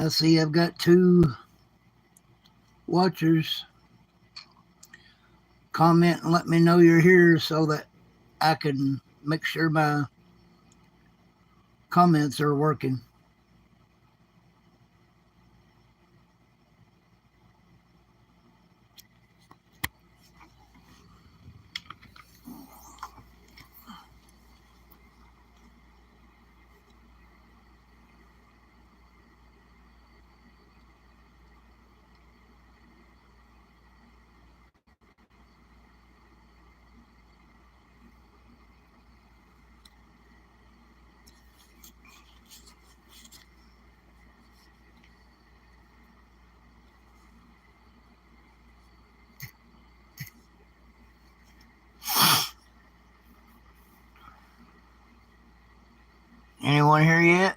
I see I've got 2 watchers. Comment and let me know you're here so that I can make sure my comments are working. Anyone here yet?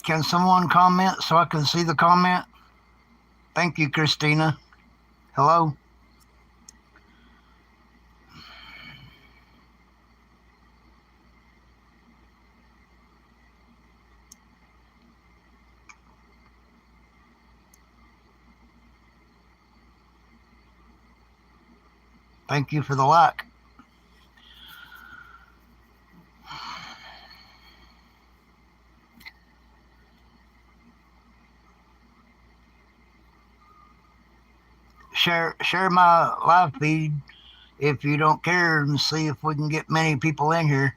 Can someone comment so I can see the comment? Thank you, Christina. Hello? Thank you for the like. Share my live feed if you don't care and see if we can get many people in here.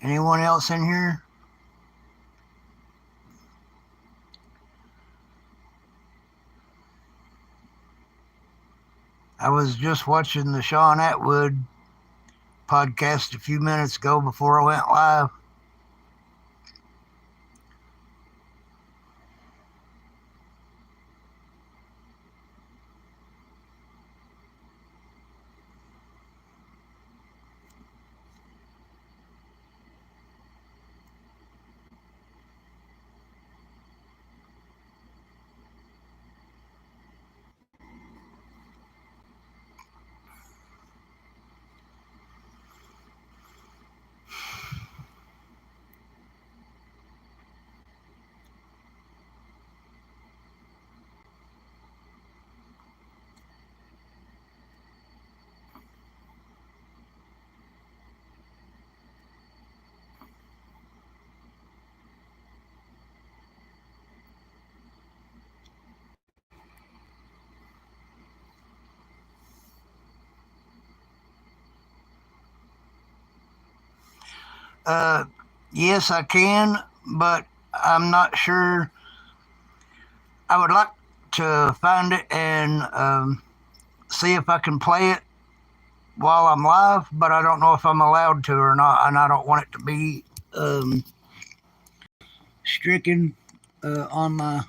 Anyone else in here? I was just watching the Sean Atwood podcast a few minutes ago before I went live. Uh, yes, I can, but I'm not sure. I would like to find it and see if I can play it while I'm live, but I don't know if I'm allowed to or not, and I don't want it to be um, stricken on my.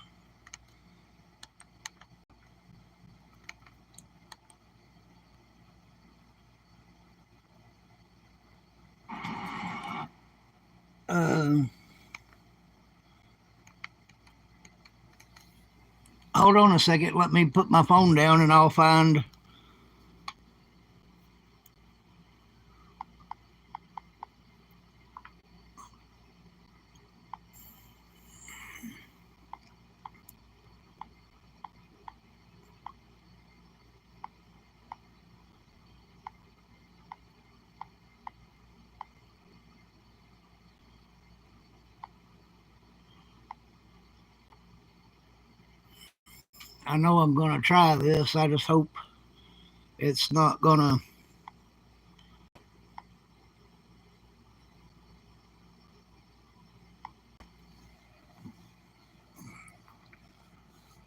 Uh, Hold on a second. Let me put my phone down and I'll find. I know I'm going to try this. I just hope it's not going to.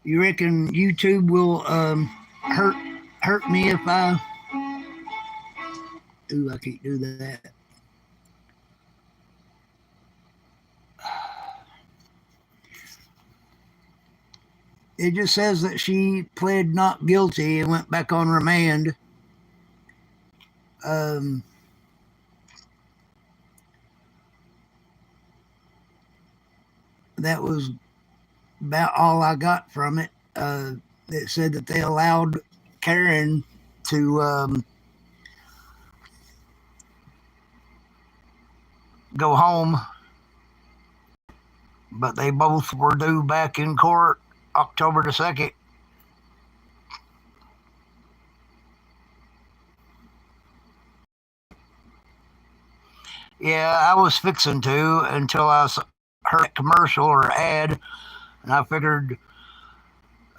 You reckon YouTube will hurt hurt me if I? Ooh, I can't do that. It just says that she pled not guilty and went back on remand. Um, that was about all I got from it. It said that they allowed Karen to go home, but they both were due back in court October the 2nd. Yeah, I was fixing to until I heard a commercial or ad, and I figured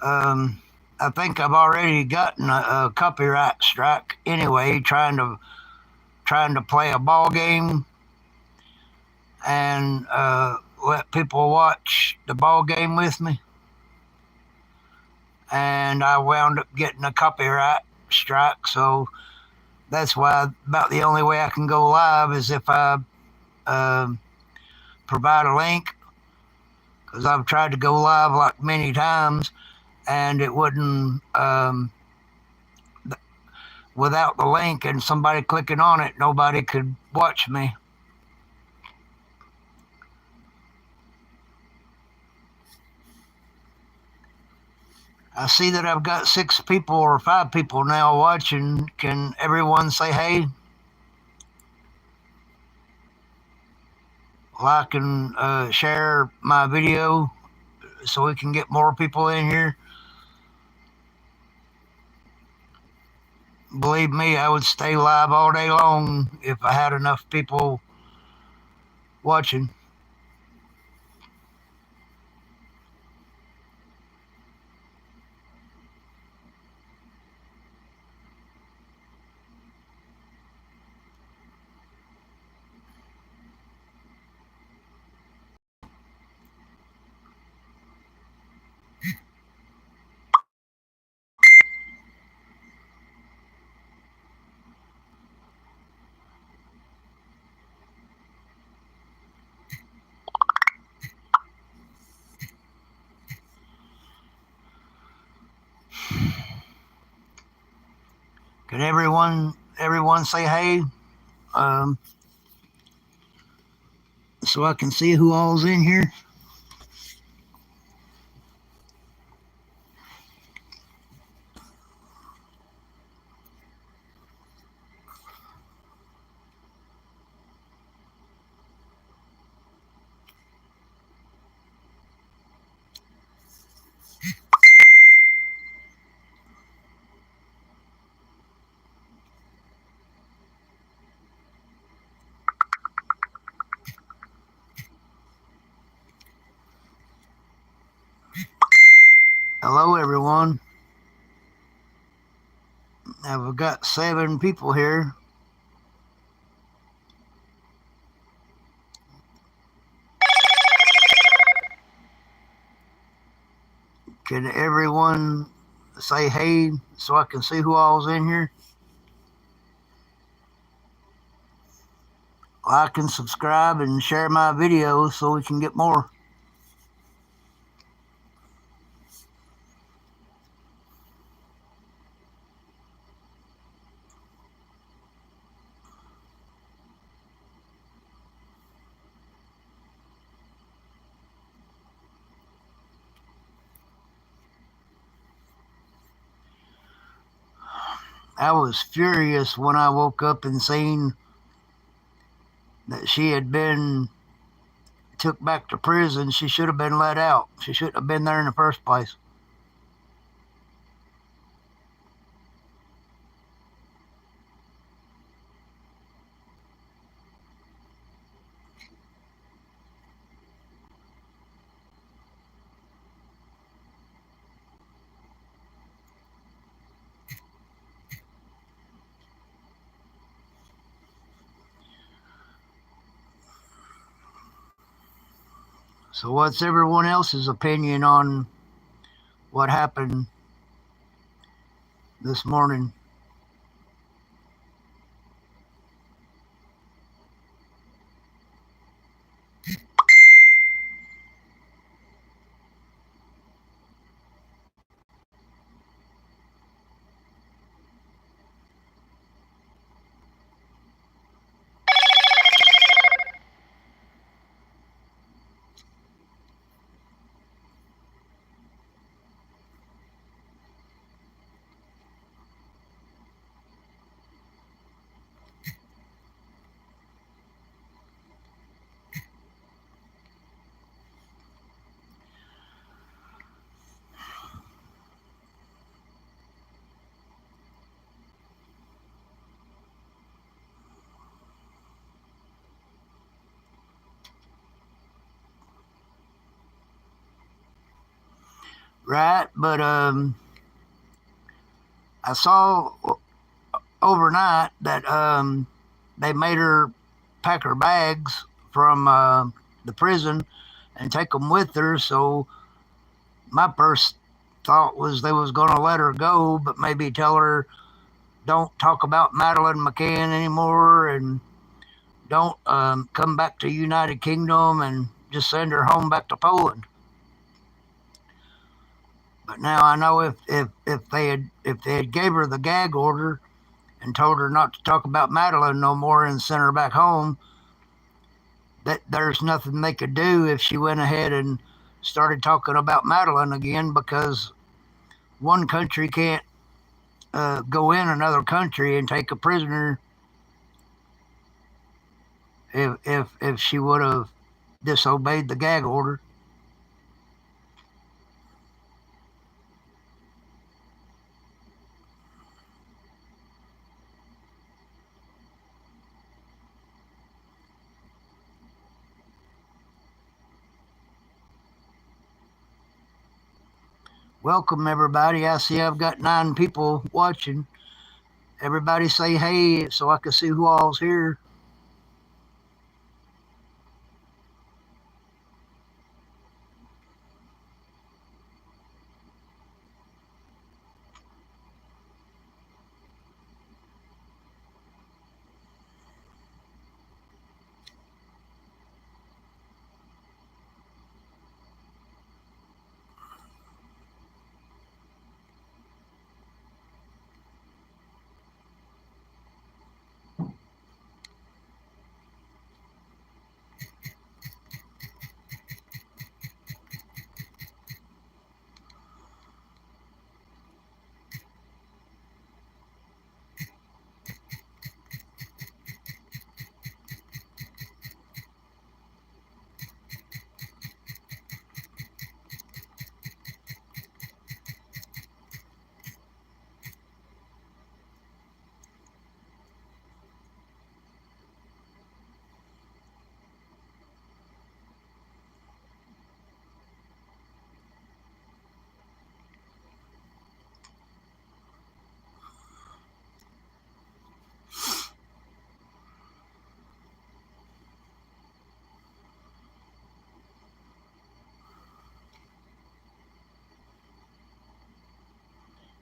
I think I've already gotten a copyright strike anyway, trying to play a ball game and let people watch the ball game with me. And I wound up getting a copyright strike, so that's why about the only way I can go live is if I uh, provide a link, because I've tried to go live like many times and it wouldn't without the link and somebody clicking on it, nobody could watch me. I see that I've got 6 people or 5 people now watching. Can everyone say hey? Like and share my video so we can get more people in here. Believe me, I would stay live all day long if I had enough people watching. Can everyone say hey? Um, so I can see who all's in here. Hello, everyone. I've got 7 people here. Can everyone say hey so I can see who all's in here? Like and subscribe and share my videos so we can get more. I was furious when I woke up and seen that she had been took back to prison. She should have been let out. She shouldn't have been there in the first place. So what's everyone else's opinion on what happened this morning? Right, but I saw overnight that they made her pack her bags from the prison and take them with her. So my first thought was they was going to let her go, but maybe tell her don't talk about Madeline McCann anymore and don't come back to United Kingdom and just send her home back to Poland. But now I know if they had gave her the gag order and told her not to talk about Madeline no more and sent her back home, that there's nothing they could do if she went ahead and started talking about Madeline again, because one country can't go in another country and take a prisoner if she would have disobeyed the gag order. Welcome everybody. I see I've got 9 people watching. Everybody say hey so I can see who all's here.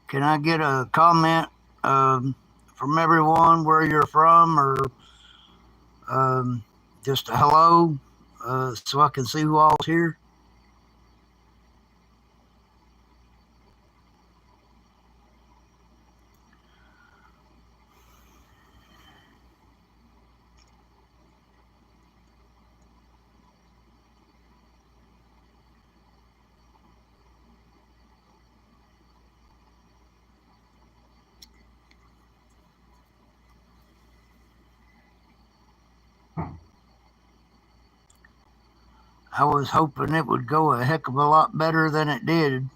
Can I get a comment from everyone where you're from, or um, just a hello, so I can see who all's here? I was hoping it would go a heck of a lot better than it did.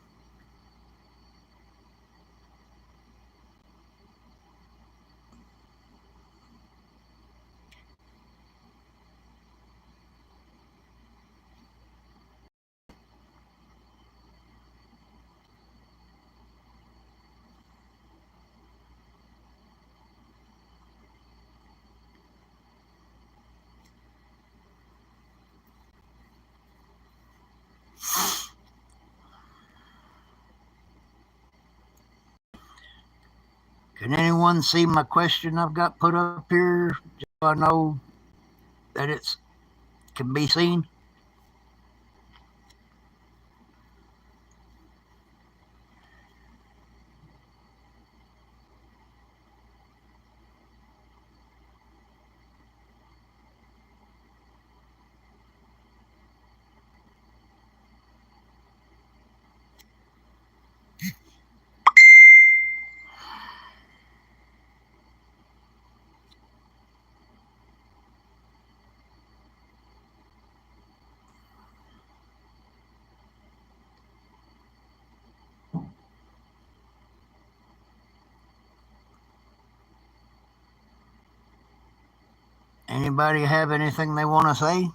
Can anyone see my question I've got put up here? Just so I know that it can be seen. Anybody have anything they want to say?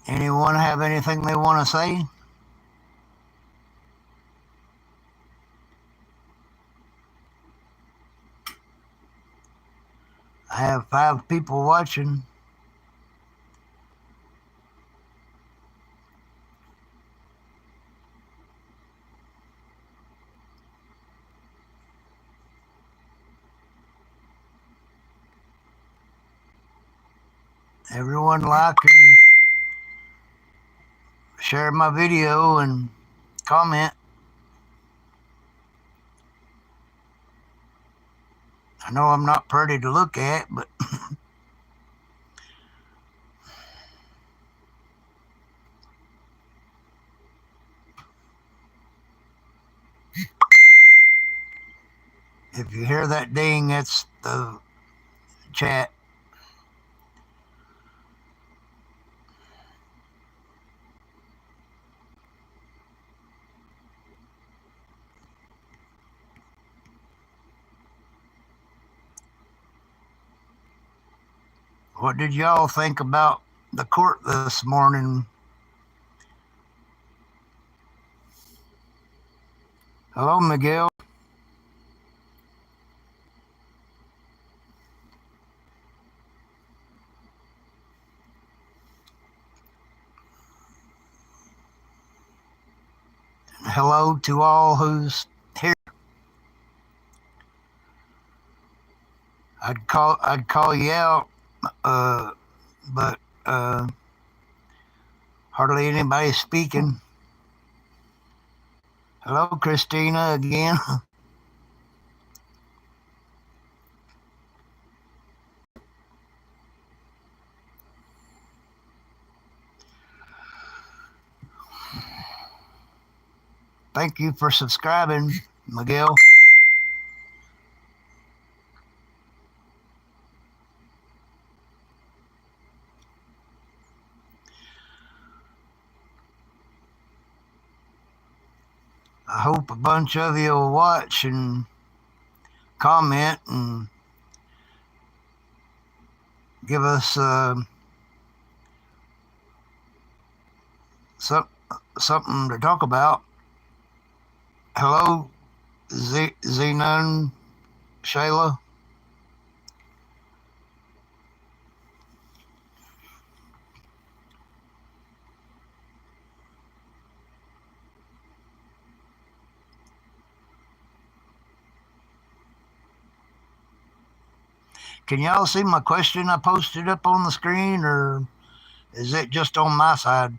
Anyone have anything they want to say? I have 5 people watching. Everyone like and share my video and comment. I know I'm not pretty to look at, but if you hear that ding, that's the chat. What did y'all think about the court this morning? Hello, Miguel. Hello to all who's here. I'd call you out, but hardly anybody speaking. Hello, Christina again. Thank you for subscribing. Miguel. I hope a bunch of you will watch and comment and give us something to talk about. Hello, Zenon, Shayla. Can y'all see my question I posted up on the screen, or is it just on my side?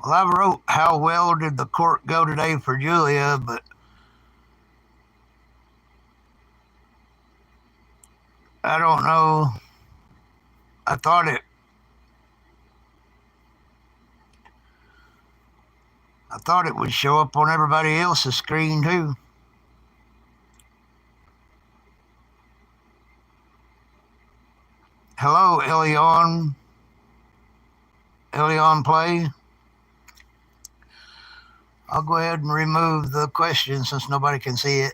Well, I wrote, how well did the court go today for Julia, but I don't know. I thought it would show up on everybody else's screen too. Hello, Elion. Elion Play. I'll go ahead and remove the question since nobody can see it.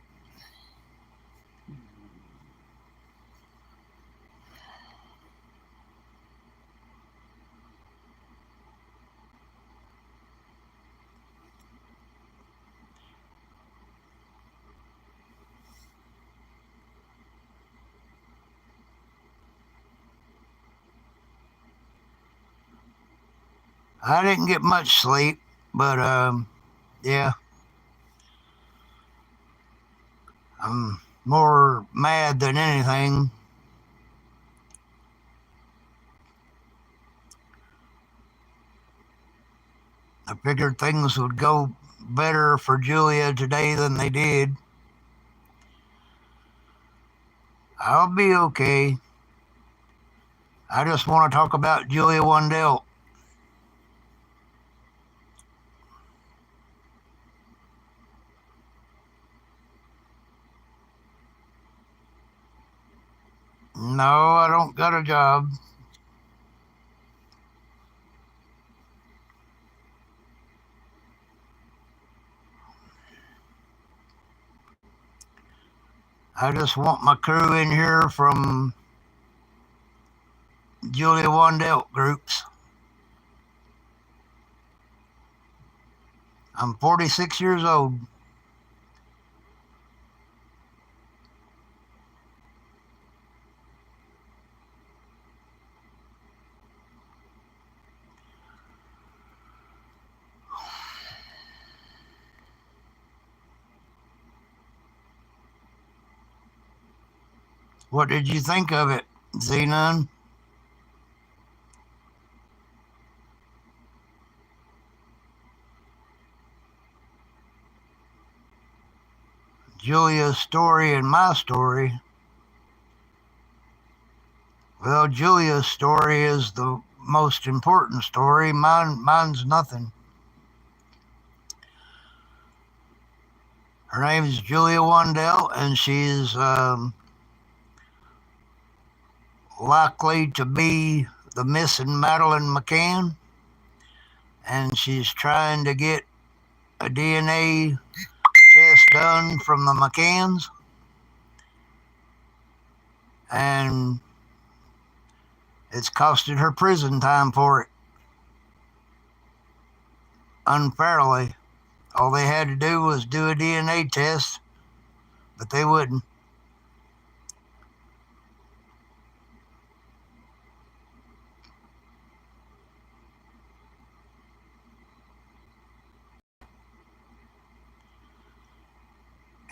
I didn't get much sleep, but yeah. I'm more mad than anything. I figured things would go better for Julia today than they did. I'll be okay. I just want to talk about Julia WANDELT. No, I don't got a job. I just want my crew in here from Julia WANDELT groups. I'm 46 years old. What did you think of it, Zenon? Julia's story and my story. Well, Julia's story is the most important story. Mine's nothing. Her name is Julia WANDELT, and she's likely to be the missing Madeline McCann. And she's trying to get a DNA test done from the McCanns. And it's costed her prison time for it. Unfairly. All they had to do was do a DNA test, but they wouldn't.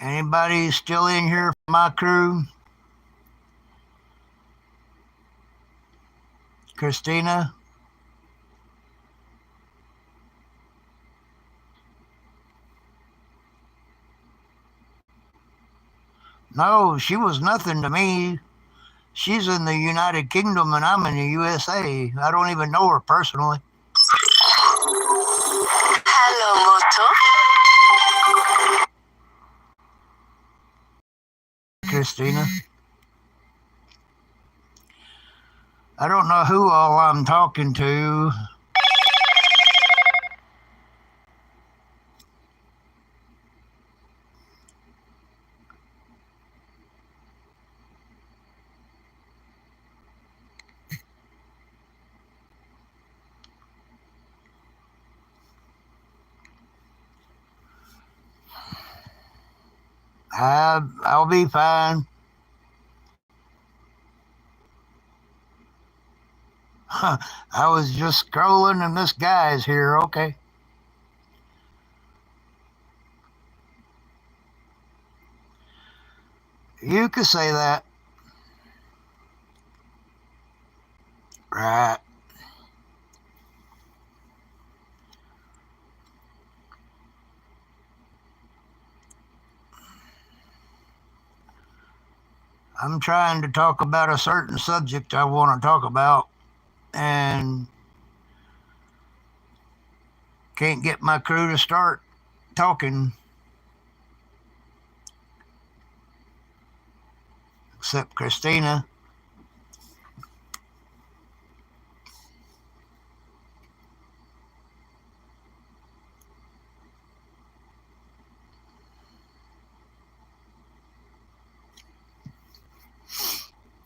Anybody still in here from my crew? Christina? No, she was nothing to me. She's in the United Kingdom and I'm in the USA. I don't even know her personally. Hello, Moto. Christina. I don't know who all I'm talking to. I'll be fine. I was just scrolling and this guy's here. Okay. You could say that. Right. I'm trying to talk about a certain subject I want to talk about and can't get my crew to start talking except Christina.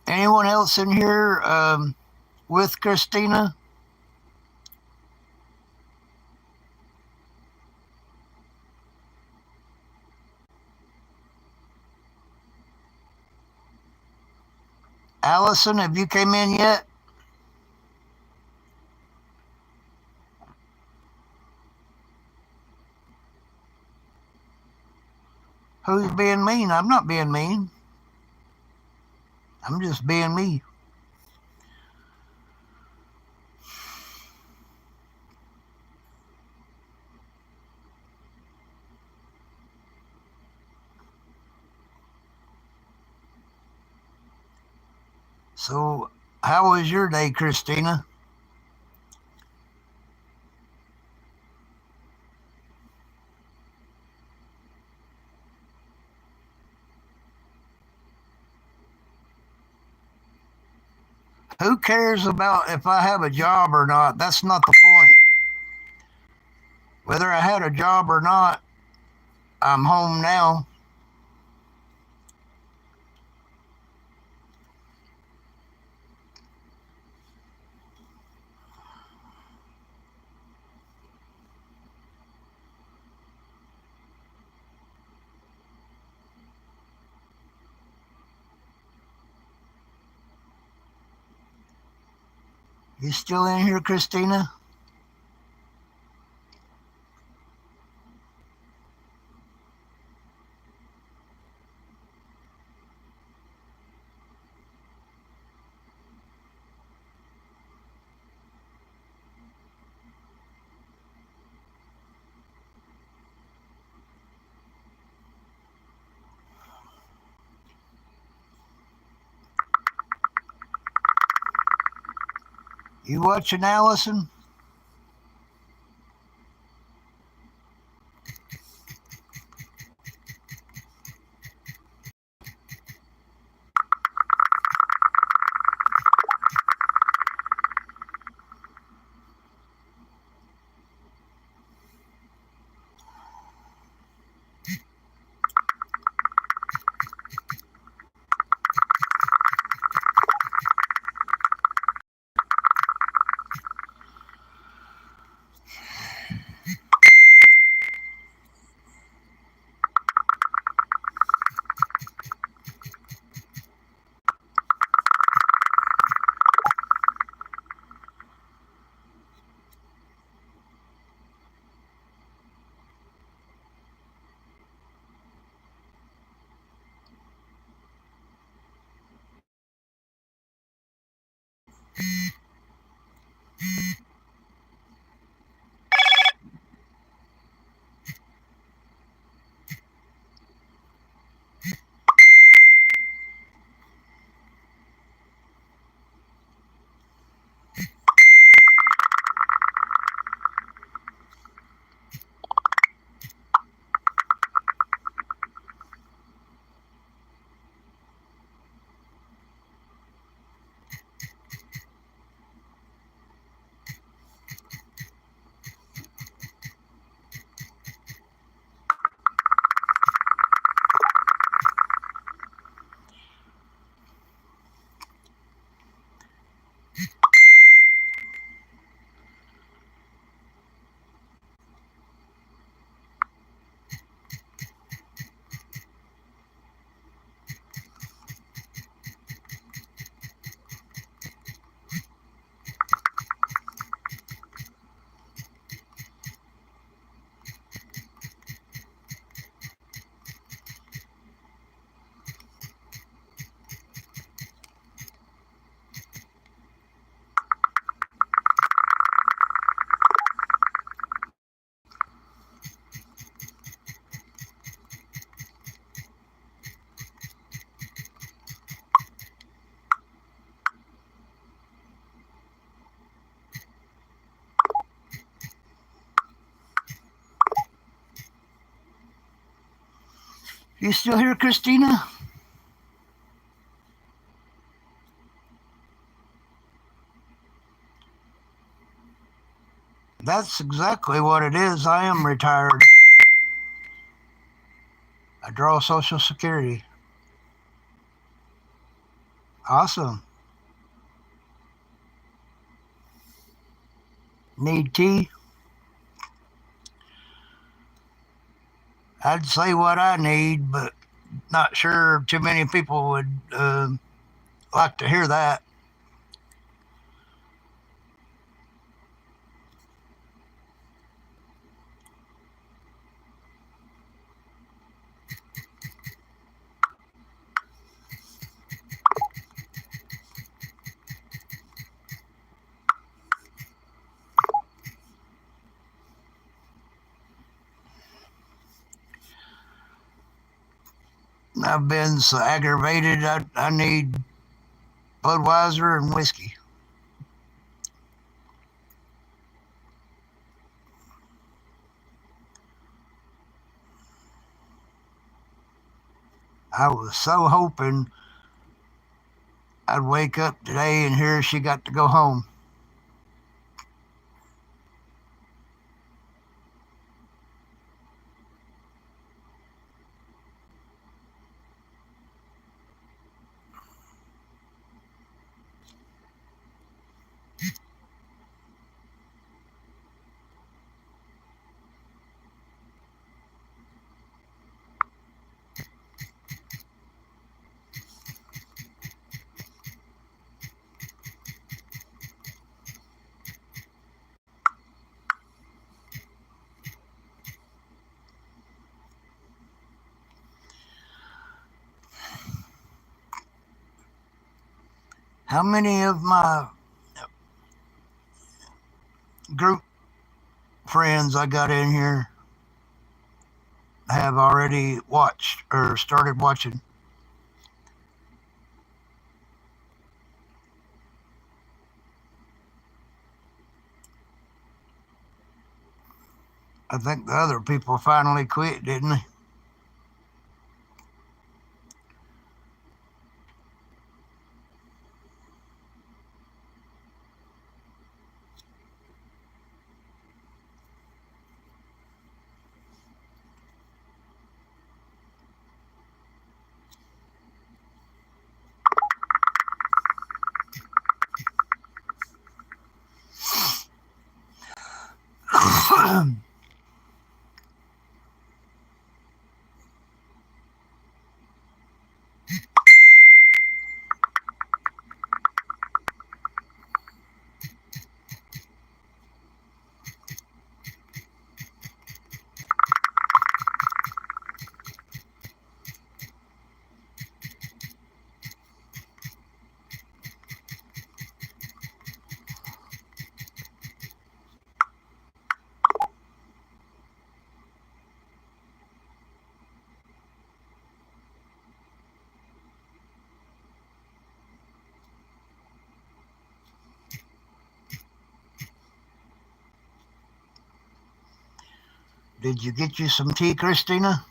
Anyone else in here with Christina? Allison, have you came in yet? Who's being mean? I'm not being mean. I'm just being me. So, how was your day, Christina? Who cares about if I have a job or not? That's not the point. Whether I had a job or not, I'm home now. You still in here, Christina? You watching Allison? You still here, Christina? That's exactly what it is. I am retired. I draw Social Security. Awesome. Need tea? I'd say what I need, but not sure too many people would like to hear that. I've been so aggravated. I need Budweiser and whiskey. I was so hoping I'd wake up today and hear she got to go home. How many of my group friends I got in here have already watched or started watching? I think the other people finally quit, didn't they? Did you get you some tea, Christina?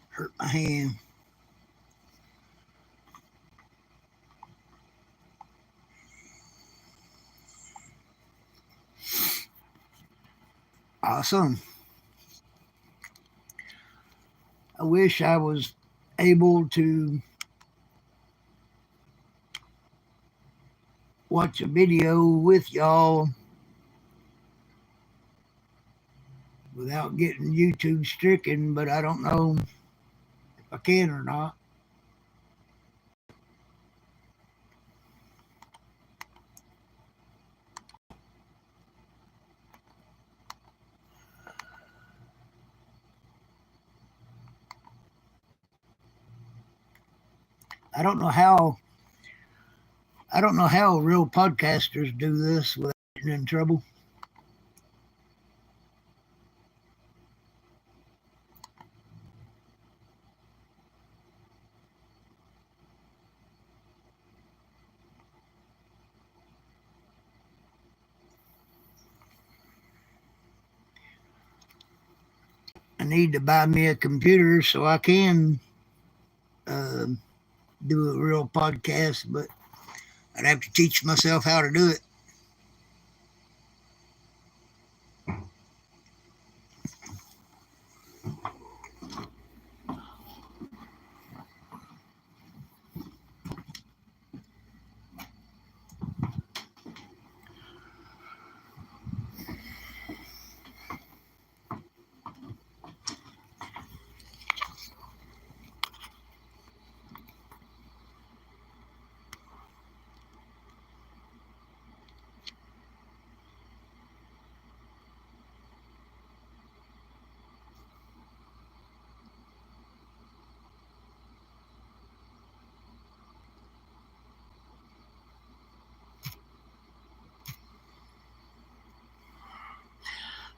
Hurt my hand. Awesome. I wish I was able to watch a video with y'all without getting YouTube stricken, but I don't know if I can or not. I don't know how real podcasters do this without getting in trouble. need to buy me a computer so I can uh, do a real podcast, but I'd have to teach myself how to do it.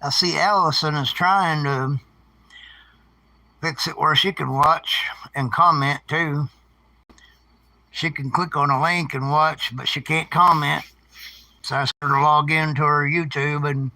I see Allison is trying to fix it where she can watch and comment too. She can click on a link and watch, but she can't comment. So I asked her to log into her YouTube and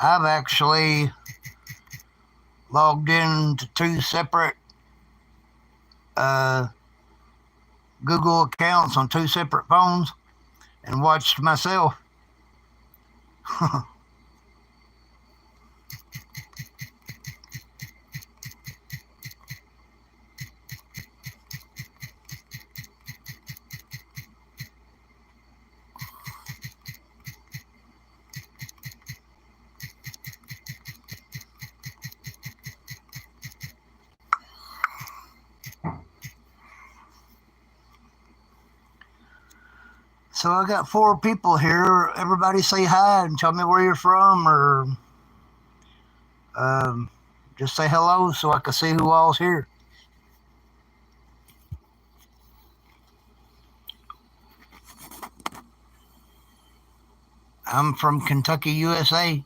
I've actually logged into two separate uh, Google accounts on two separate phones and watched myself. So I got 4 people here. Everybody say hi and tell me where you're from, or um, just say hello so I can see who all's here. I'm from Kentucky, USA.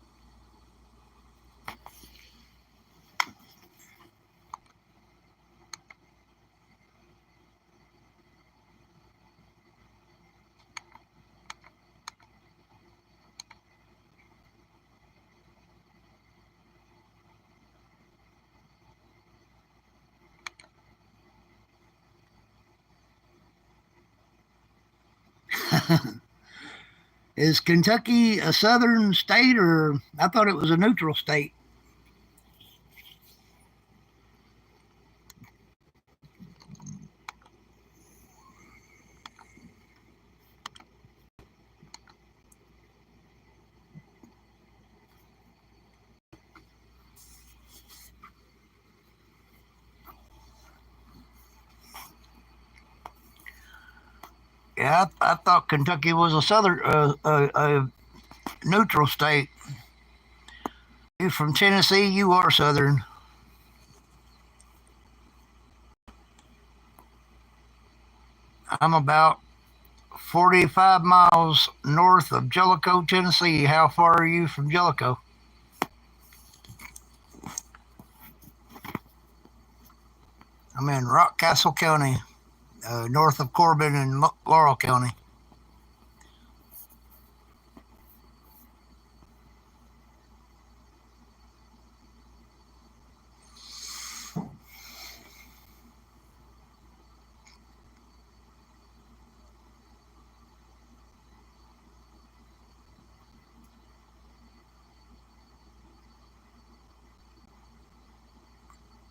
Is Kentucky a southern state, or I thought it was a neutral state? Yeah, I thought Kentucky was a southern, a neutral state. You from Tennessee? You are southern. I'm about 45 miles north of Jellicoe, Tennessee. How far are you from Jellicoe? I'm in Rockcastle County, north of Corbin and Laurel County.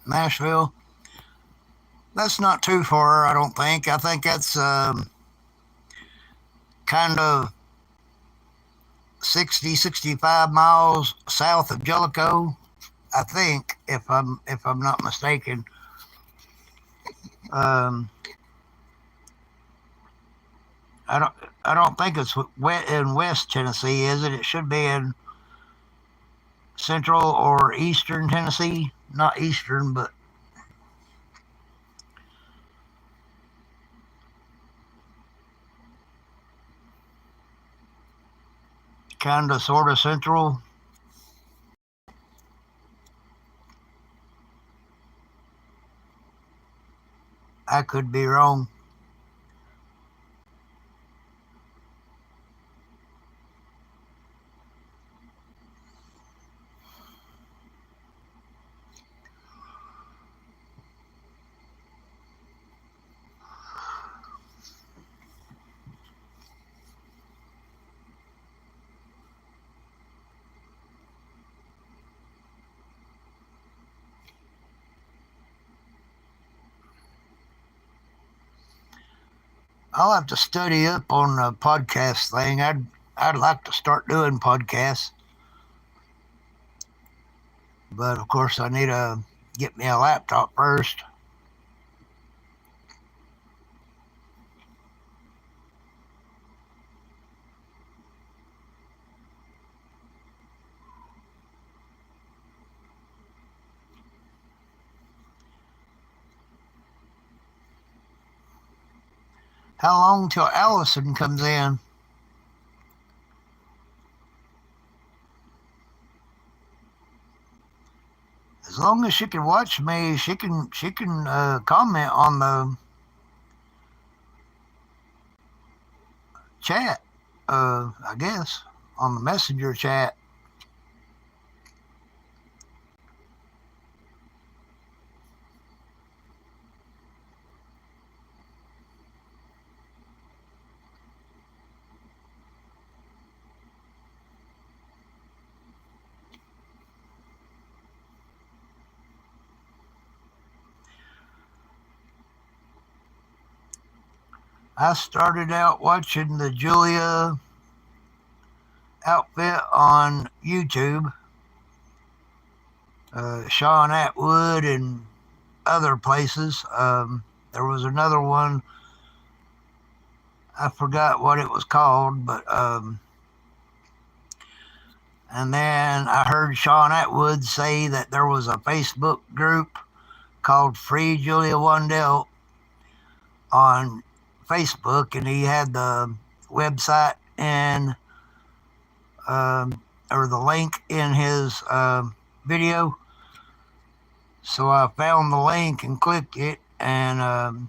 Nashville. That's not too far, I don't think. I think that's kind of 60, 65 miles south of Jellicoe. I think, if I'm not mistaken. Um, I don't I don't think it's in West Tennessee, is it? It should be in Central or Eastern Tennessee. Not Eastern, but kind of, sort of Central. I could be wrong. I'll have to study up on the podcast thing. I'd like to start doing podcasts, but of course I need to get me a laptop first. How long till Allison comes in? As long as she can watch me, she can comment on the chat. I guess on the messenger chat. I started out watching the Julia outfit on YouTube. Sean Atwood and other places. There was another one. I forgot what it was called, but and then I heard Sean Atwood say that there was a Facebook group called Free Julia WANDELT on Facebook, and he had the website and or the link in his video. So I found the link and clicked it and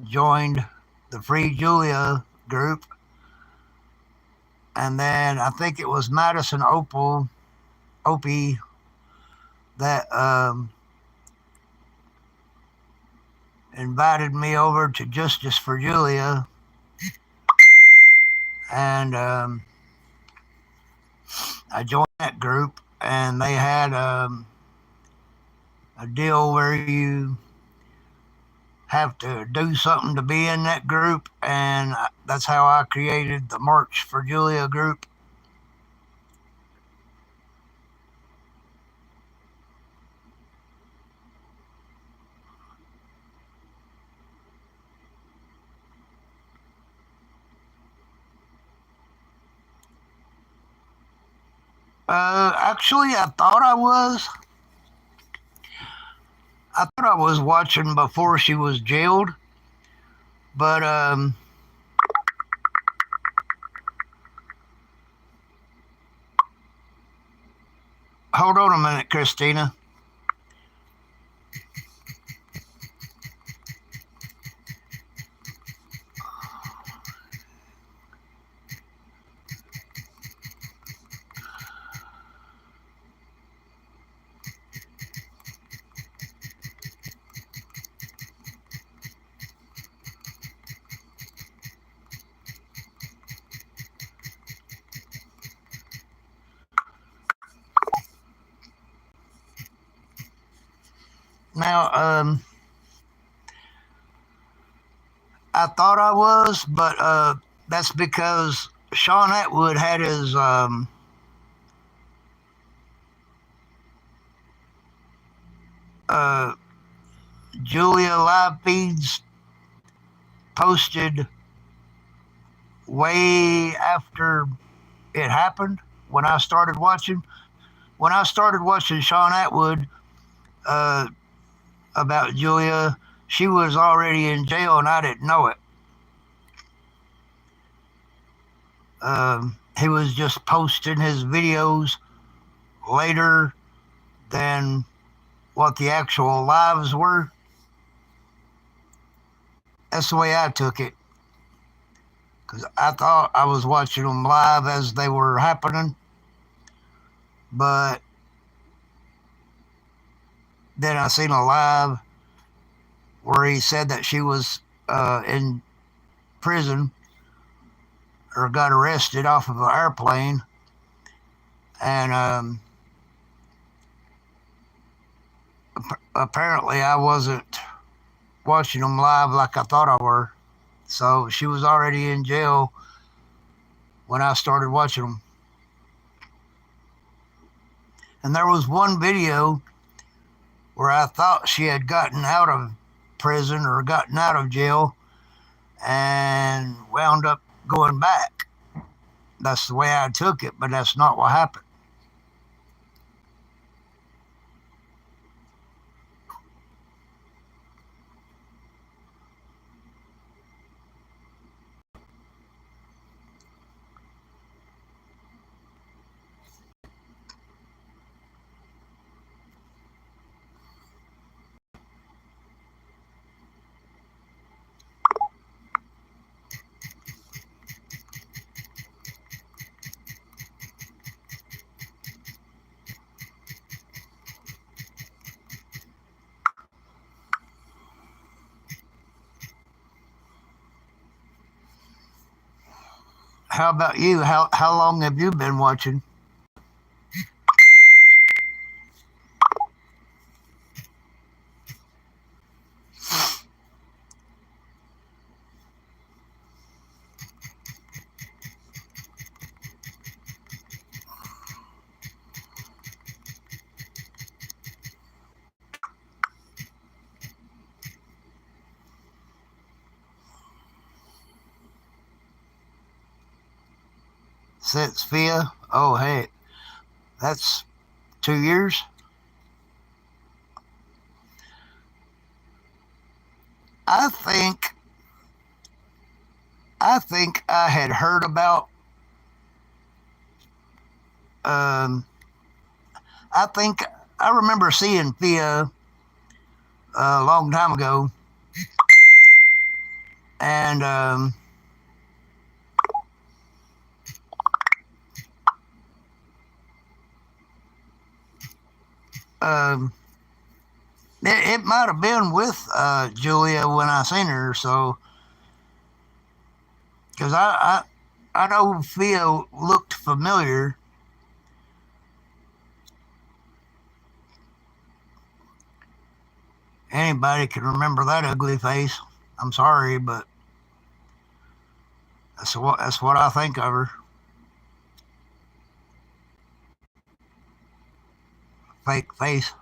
joined the Free Julia group. And then I think it was Madison Opie that invited me over to Justice for Julia, and I joined that group. And they had a deal where you have to do something to be in that group, and that's how I created the March for Julia group. Actually, I thought I was. I thought I was watching before she was jailed, but hold on a minute, Christina. Now, I thought I was, but that's because Sean Atwood had his uh, Julia live feeds posted way after it happened. When I started watching, Sean Atwood uh, about Julia, she was already in jail and I didn't know it. He was just posting his videos later than what the actual lives were. That's the way I took it. Because I thought I was watching them live as they were happening. But then I seen a live where he said that she was in prison or got arrested off of an airplane. And apparently I wasn't watching them live like I thought I were. So she was already in jail when I started watching them. And there was one video where I thought she had gotten out of prison or gotten out of jail and wound up going back. That's the way I took it, but that's not what happened. How about you? How long have you been watching? Since Fia? Oh, hey, that's 2 years. I think I had heard about. Um, I think I remember seeing Fia a long time ago, and um, it might have been with Julia when I seen her. So, because I know Fia looked familiar. Anybody can remember that ugly face. I'm sorry, but that's what I think of her. Fake face.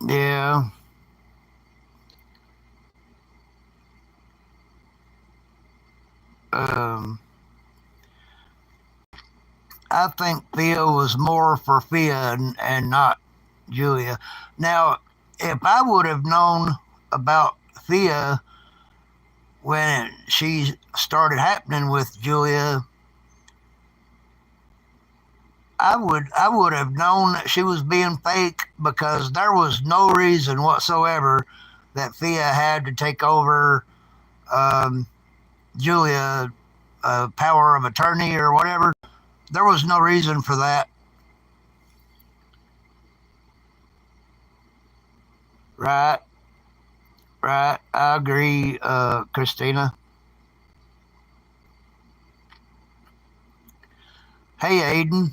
Yeah. Um, I think Fia was more for Fia and not Julia. Now, if I would have known about Fia when she started happening with Julia, I would have known that she was being fake because there was no reason whatsoever that Fia had to take over um, Julia power of attorney or whatever. There was no reason for that. Right, right. I agree, Christina. Hey, Aiden.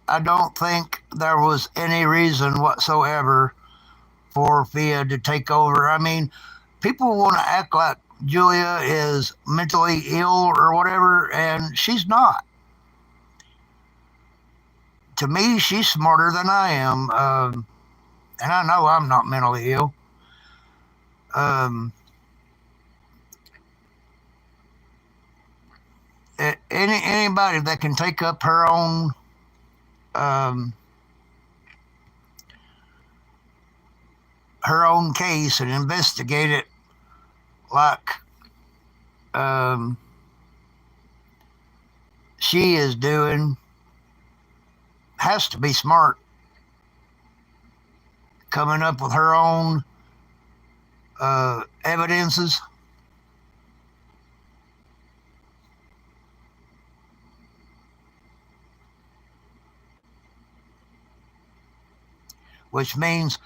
I don't think there was any reason whatsoever for Fia to take over. I mean, people want to act like Julia is mentally ill or whatever, and she's not. To me, she's smarter than I am, and I know I'm not mentally ill. Um, anybody that can take up um, her own case and investigate it like um, she is doing has to be smart, coming up with her own evidences, which means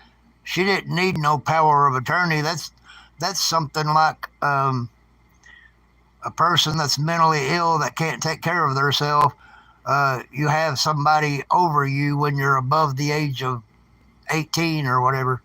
she didn't need no power of attorney. That's something like a person that's mentally ill that can't take care of themselves. You have somebody over you when you're above the age of 18 or whatever.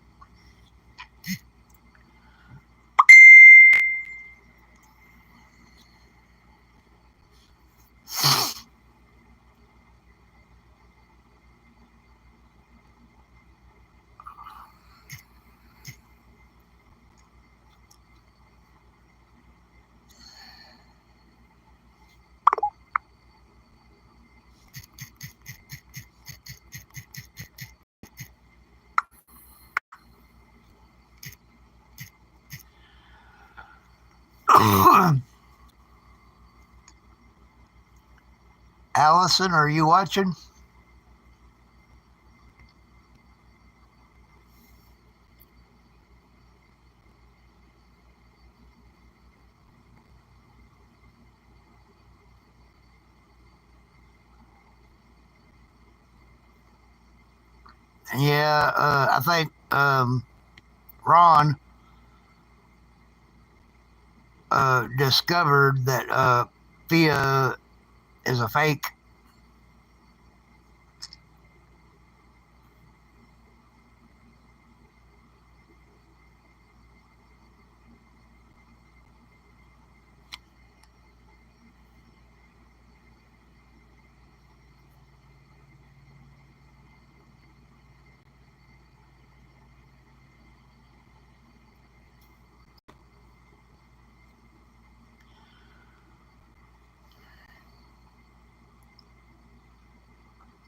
Allison, are you watching? Yeah, I think Ron discovered that Fia is a fake.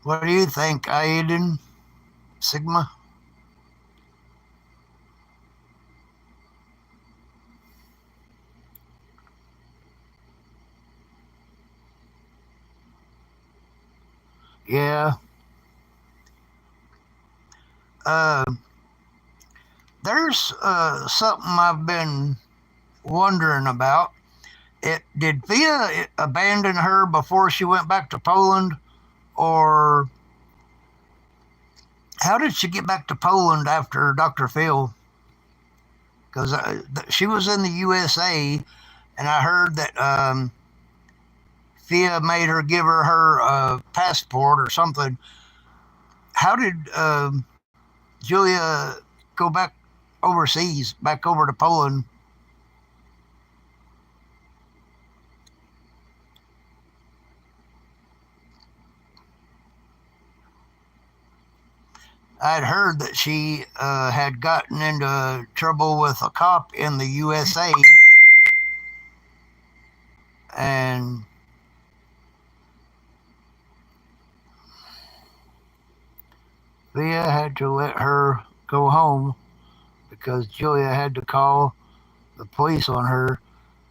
What do you think, Aiden? Sigma? Yeah. Uh, there's something I've been wondering about. Did Fia abandon her before she went back to Poland, or how did she get back to Poland after Dr. Phil? Because she was in the USA, and I heard that Fia made her give her passport or something. How did Julia go back overseas, back over to Poland? I'd heard that she had gotten into trouble with a cop in the USA, and Leah had to let her go home because Julia had to call the police on her.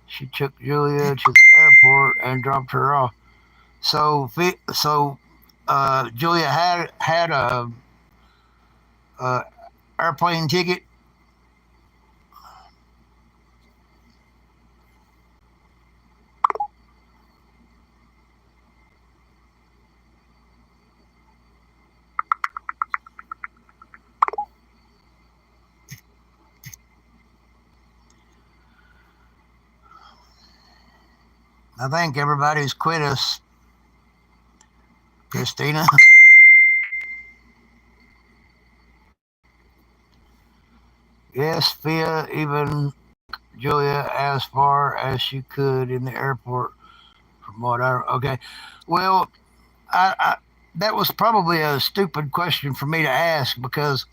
She took Julia to the airport and dropped her off. So Julia had a airplane ticket. I think everybody's quit us, Christina. Yes, Fia, even Julia as far as she could in the airport. From what I okay, well, I that was probably a stupid question for me to ask because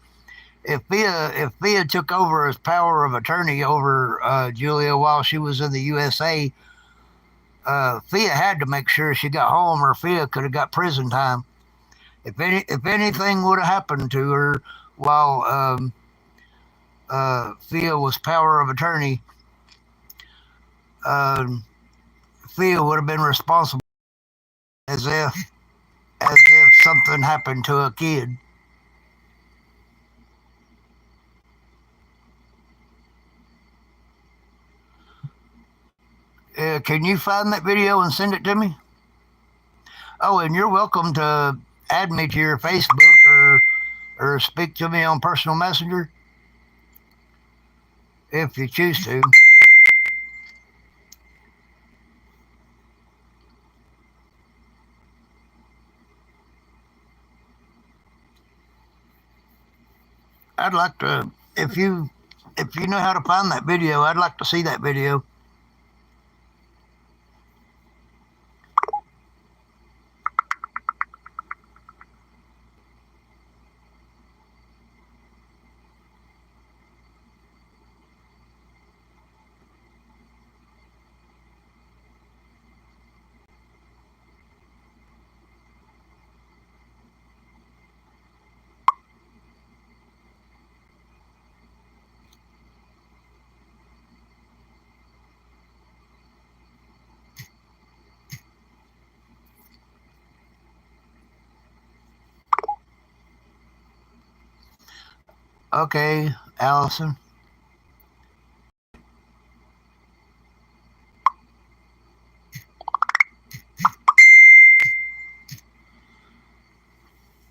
if Fia took over as power of attorney over Julia while she was in the USA, Fia had to make sure she got home, or Fia could have got prison time. If anything would have happened to her while Fia was power of attorney, um, Fia would have been responsible as if something happened to a kid. Can you find that video and send it to me? Oh, and you're welcome to add me to your Facebook or speak to me on personal messenger if you choose to. I'd like to if you know how to find that video, I'd like to see that video. Okay, Allison.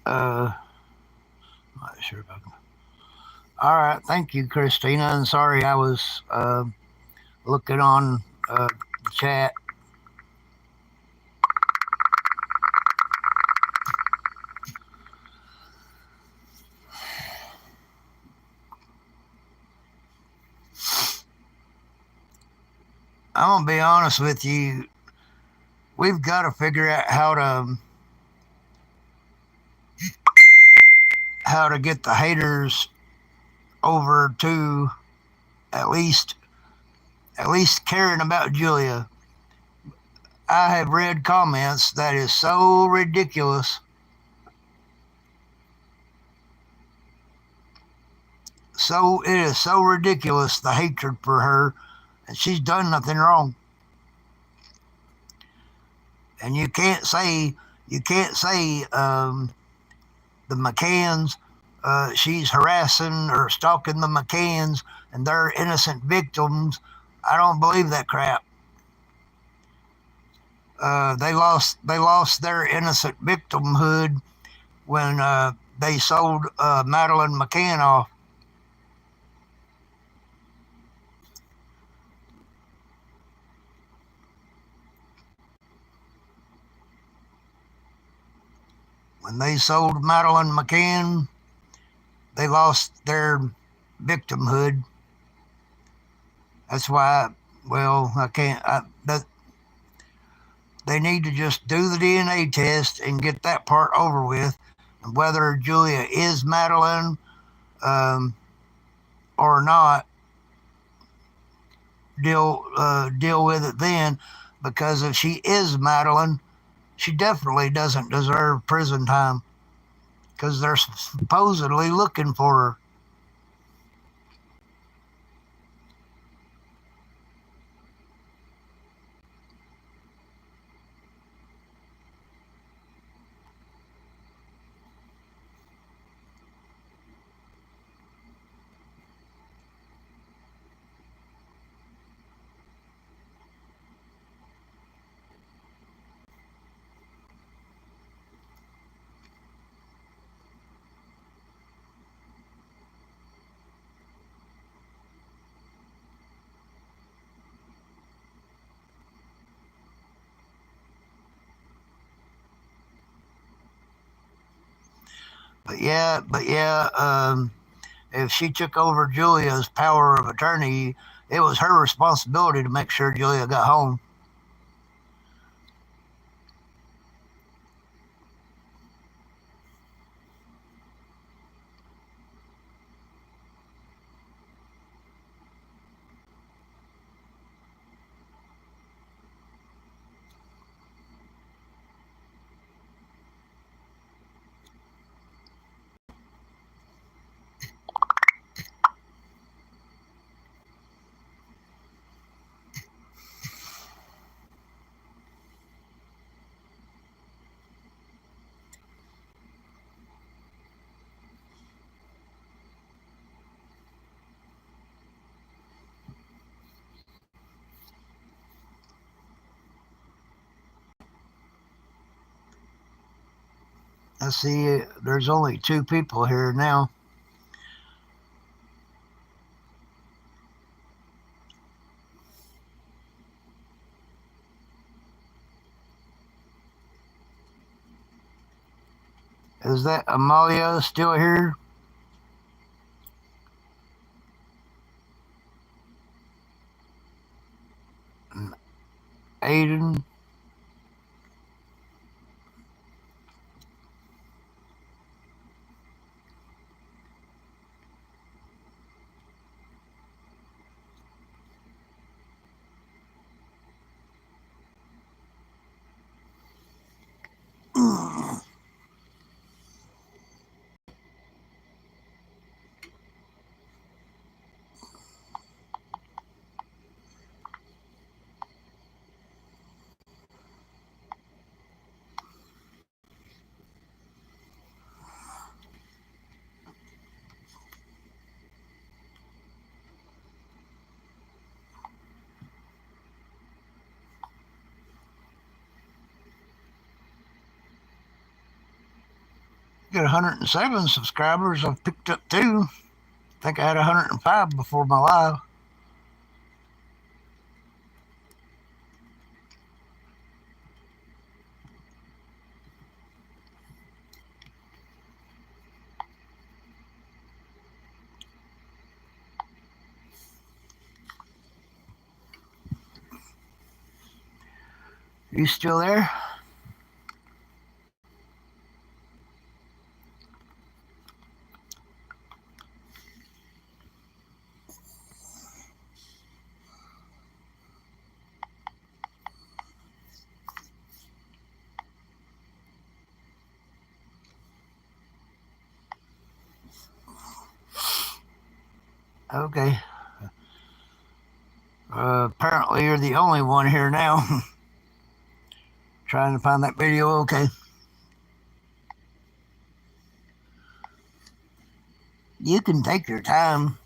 Not sure if I can. All right, thank you, Christina. And sorry, I was looking on the chat. I'm gonna be honest with you. We've got to figure out how to get the haters over to at least at least caring about Julia. I have read comments that is so ridiculous. So it is so ridiculous the hatred for her, and she's done nothing wrong. And you can't say the McCanns. She's harassing or stalking the McCanns, and they're innocent victims. I don't believe that crap. They lost their innocent victimhood when they sold Madeline McCann off. When they sold Madeline McCann, they lost their victimhood. That's why. Well, I can't. They need to just do the DNA test and get that part over with. And whether Julia is Madeline um, or not, deal with it then. Because if she is Madeline, she definitely doesn't deserve prison time because they're supposedly looking for her. but yeah, if she took over Julia's power of attorney, it was her responsibility to make sure Julia got home. I see there's only two people here now. Is that Amalia still here? Aiden? Got 107 subscribers. I've picked up two. I think I had 105 before my live. You still there? Okay. Apparently, you're the only one here now. Trying to find that video. Okay. You can take your time.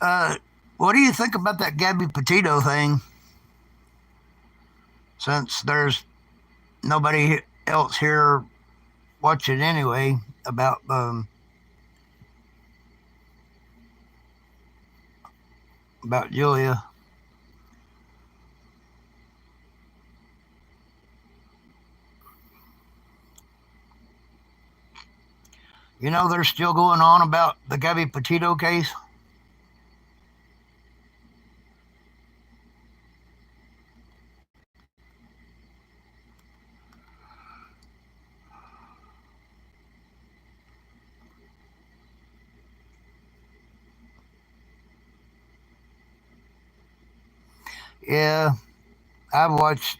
What do you think about that Gabby Petito thing? Since there's nobody else here watching anyway about Julia. You know they're still going on about the Gabby Petito case. Yeah, I've watched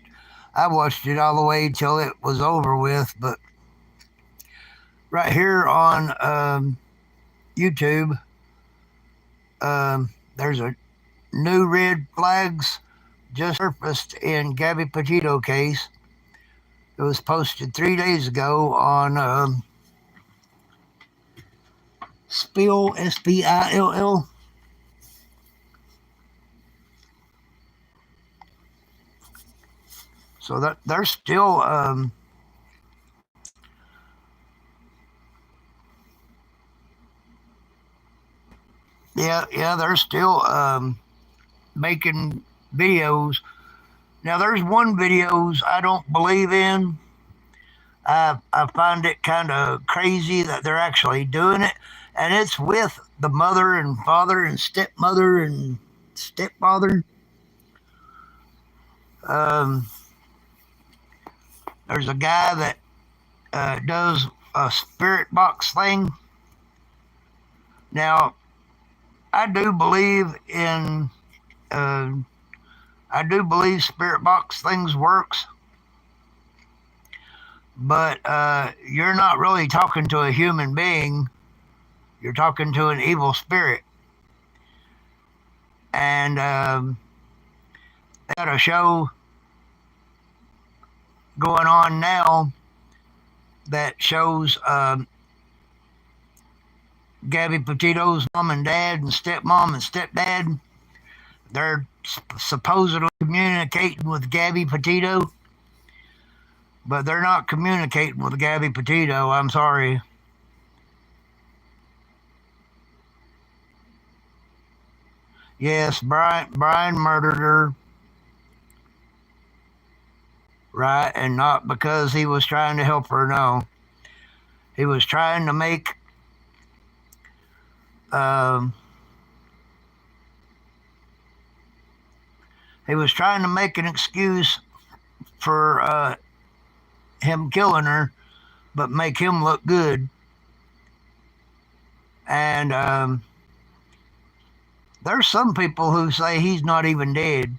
I watched it all the way till it was over with. But right here on YouTube, there's a new red flags just surfaced in Gabby Petito case. It was posted 3 days ago on Spill Spill. So that they're still yeah, they're still making videos. Now there's one videos I don't believe in. I find it kind of crazy that they're actually doing it, and it's with the mother and father and stepmother and stepfather. Um, there's a guy that does a spirit box thing. Now, I do believe in. Uh, I do believe spirit box things works, but you're not really talking to a human being. You're talking to an evil spirit, and they got a show going on now that shows Gabby Petito's mom and dad and stepmom and stepdad. They're supposedly communicating with Gabby Petito, but they're not communicating with Gabby Petito. I'm sorry. Yes, Brian murdered her, right? And not because he was trying to help her. No, he was trying to make um, he was trying to make an excuse for him killing her, but make him look good. And there's some people who say he's not even dead.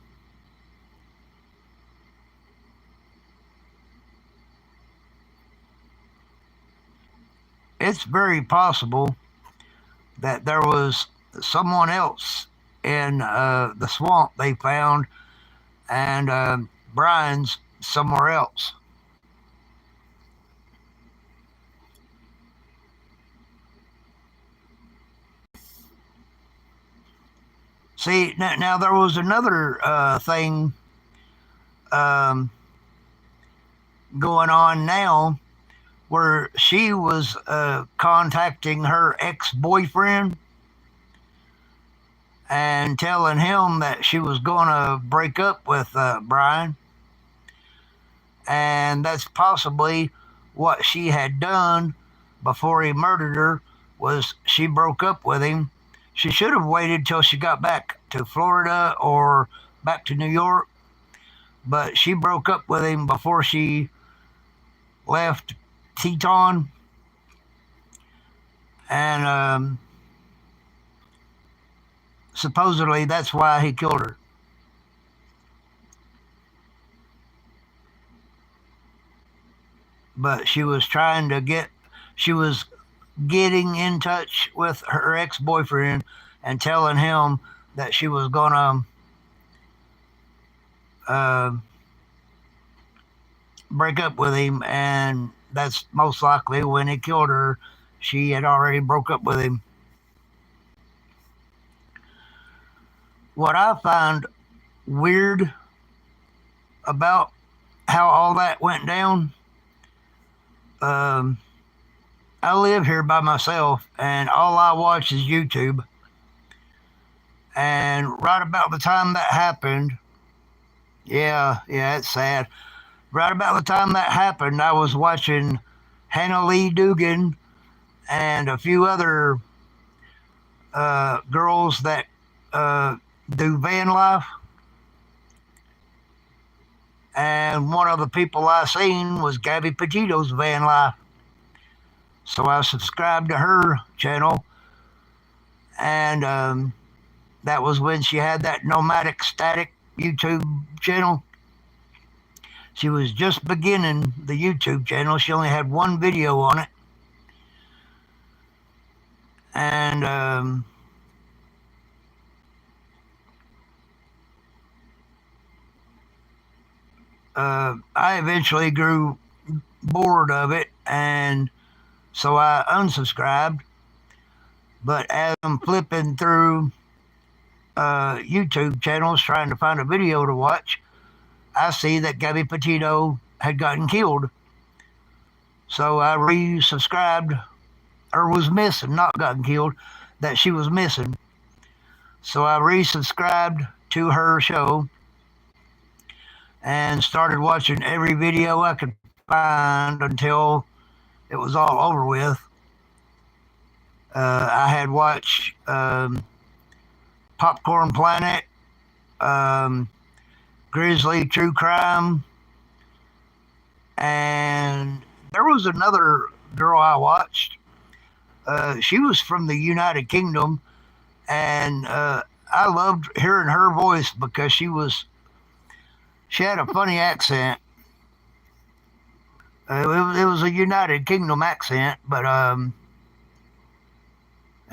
It's very possible that there was someone else in the swamp they found, and Brian's somewhere else. See, now there was another thing um, going on now where she was contacting her ex boyfriend and telling him that she was going to break up with Brian. And that's possibly what she had done before he murdered her, was she broke up with him. She should have waited till she got back to Florida or back to New York, but she broke up with him before she left Teton, and supposedly that's why he killed her. But she was getting in touch with her ex boyfriend and telling him that she was gonna uh, break up with him, and that's most likely when he killed her. She had already broke up with him. What I find weird about how all that went down, um, I live here by myself, and all I watch is YouTube. And right about the time that happened, yeah, it's sad. Right about the time that happened, I was watching Hannah Lee Dugan and a few other girls that uh, do van life. And one of the people I seen was Gabby Petito's van life. So I subscribed to her channel, and that was when she had that Nomadic Static YouTube channel. She was just beginning the YouTube channel. She only had one video on it. And I eventually grew bored of it, and so I unsubscribed. But as I'm flipping through YouTube channels trying to find a video to watch, I see that Gabby Petito had gotten killed. So I resubscribed, or was missing, not gotten killed, that she was missing. So I resubscribed to her show and started watching every video I could find until it was all over with. I had watched Popcorn Planet, um, Grizzly True Crime, and there was another girl I watched. She was from the United Kingdom, and I loved hearing her voice because she had a funny accent. It was a United Kingdom accent, but an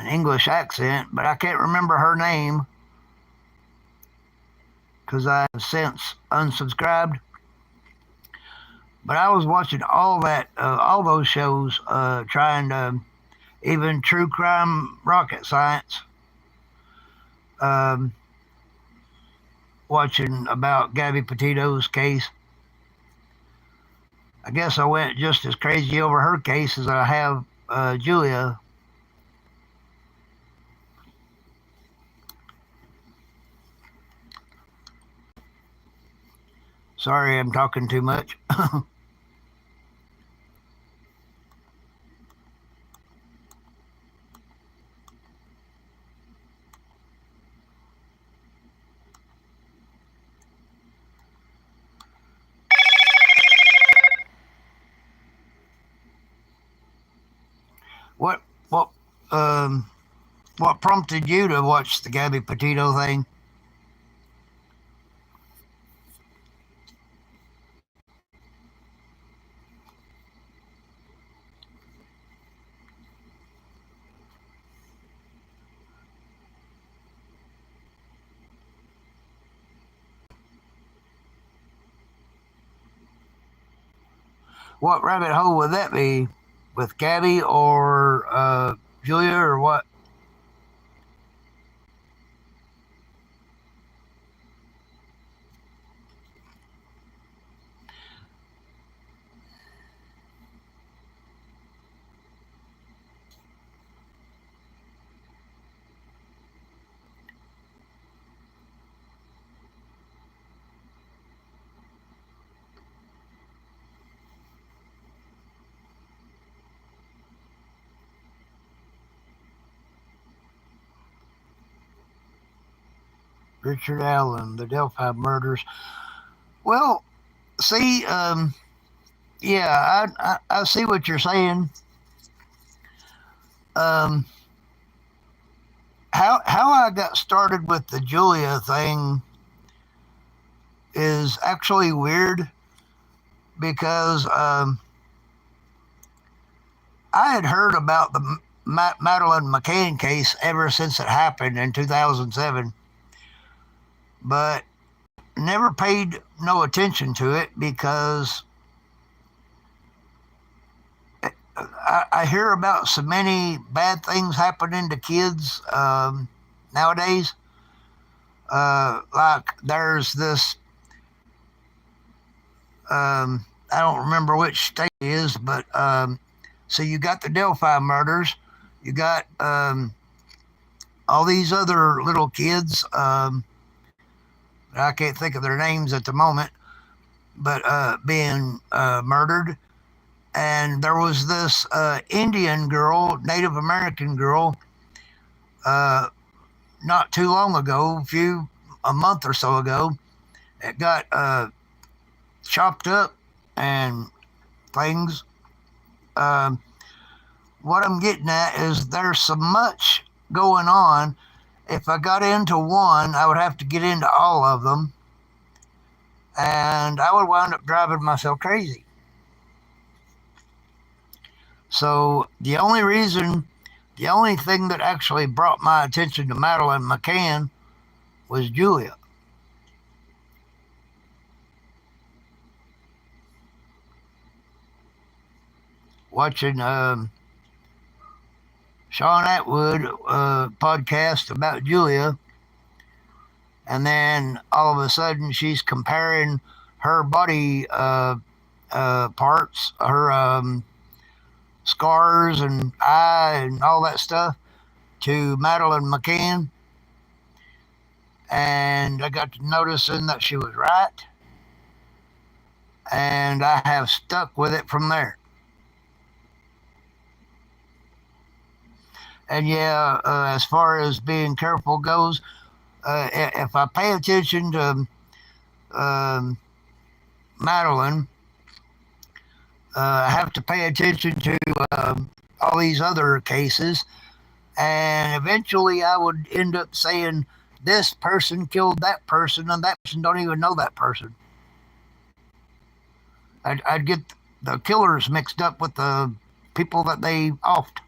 English accent, but I can't remember her name because I have since unsubscribed. But I was watching all those shows, trying to even True Crime, Rocket Science, um, watching about Gabby Petito's case. I guess I went just as crazy over her case as I have Julia. Sorry, I'm talking too much. what what um, what prompted you to watch the Gabby Petito thing? What rabbit hole would that be? With Gabby or Julia or what? Richard Allen, the Delphi murders. Well, see, yeah, I see what you're saying. Um, how I got started with the Julia thing is actually weird because I had heard about the Madeline McCann case ever since it happened in 2007, but never paid no attention to it because I hear about so many bad things happening to kids nowadays. Like there's this, I don't remember which state it is, but so you got the Delphi murders, you got all these other little kids. I can't think of their names at the moment, but being murdered. And there was this Indian girl, Native American girl, uh, not too long ago, a month or so ago, it got chopped up and things. Um, what I'm getting at is there's so much going on. If I got into one, I would have to get into all of them, and I would wind up driving myself crazy. So the only thing that actually brought my attention to Madeline McCann was Julia. Watching Sean Atwood podcast about Julia, and then all of a sudden she's comparing her body parts, her scars and eye and all that stuff to Madeline McCann, and I got to noticing that she was right. and I have stuck with it from there. And yeah, as far as being careful goes, if I pay attention to um, Madeline, I have to pay attention to all these other cases, and eventually I would end up saying this person killed that person, and that person don't even know that person. I'd get the killers mixed up with the people that they offed.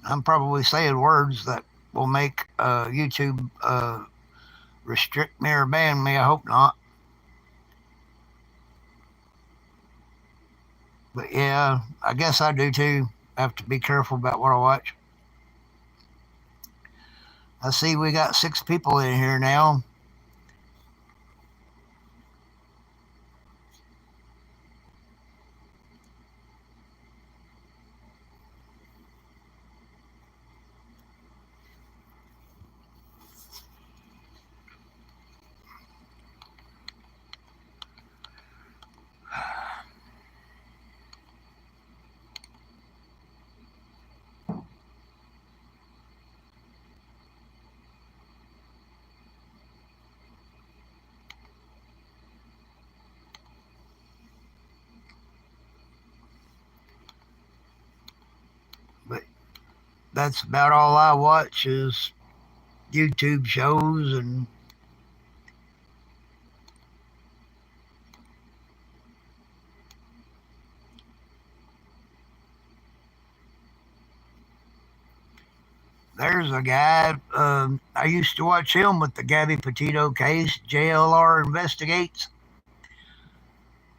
I'm probably saying words that will make YouTube restrict me or ban me. I hope not. But yeah, I guess I do too. I have to be careful about what I watch. I see we got 6 people in here now. But that's about all I watch is YouTube shows and there's a guy. I used to watch him with the Gabby Petito case. JLR investigates,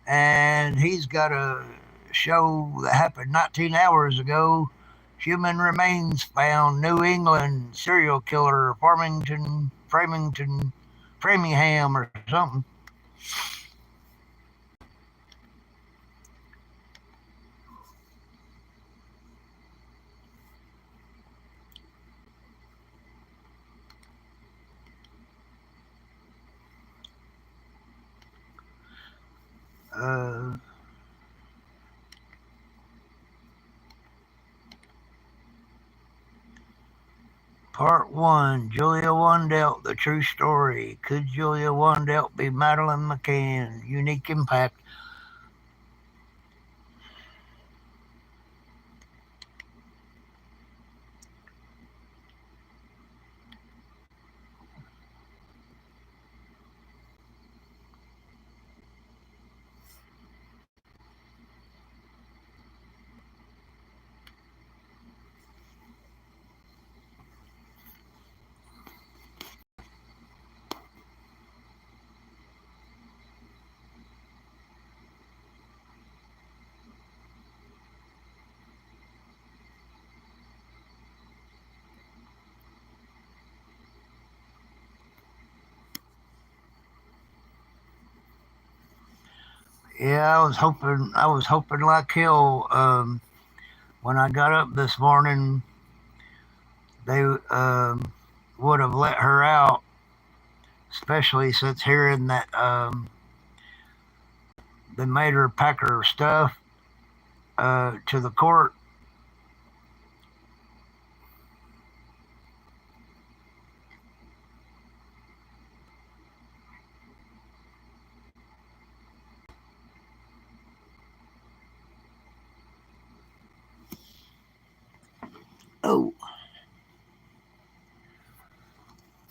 and he's got a show that happened 19 hours ago. Human remains found. New England serial killer Framingham, or something. Uh, Part 1, Julia Wandelt, The True Story. Could Julia Wandelt be Madeline McCann? Unique impact. Yeah, I was hoping like hell. When I got up this morning, they would have let her out, especially since hearing that they made her pack her stuff to the court. Oh,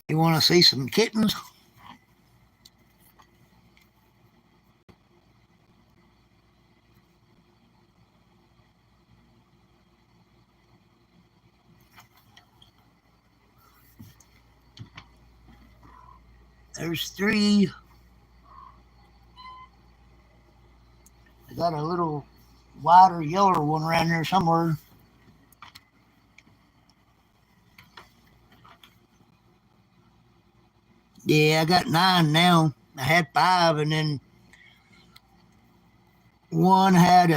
you want to see some kittens? There's 3. I got a little white or yellow one around here somewhere. Yeah, I got 9 now. I had 5, and then one had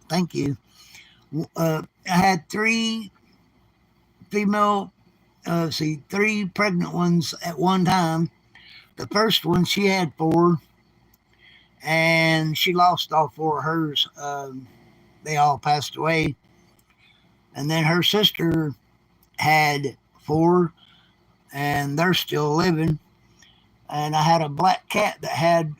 thank you. I had 3 female. See, 3 pregnant ones at one time. the first one, she had four, and she lost all four of hers. They all passed away. And then her sister had four, and they're still living. And I had a black cat that had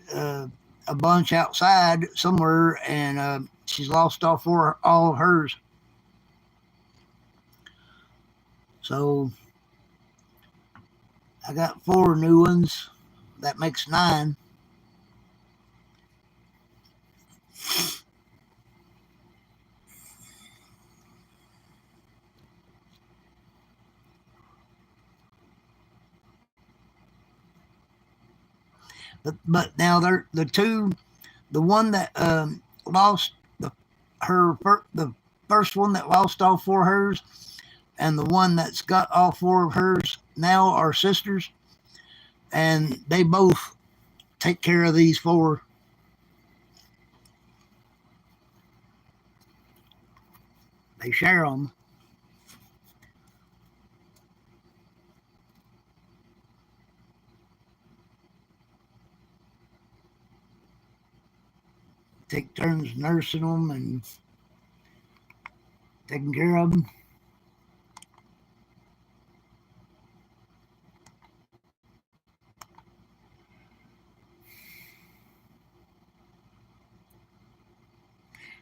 a bunch outside somewhere, and she's lost all of hers. So I got four new ones. That makes nine. But now they're the one that lost the first one that lost all four of hers, and the one that's got all four of hers now are sisters, and they both take care of these four. They share them. Take turns nursing them and taking care of them.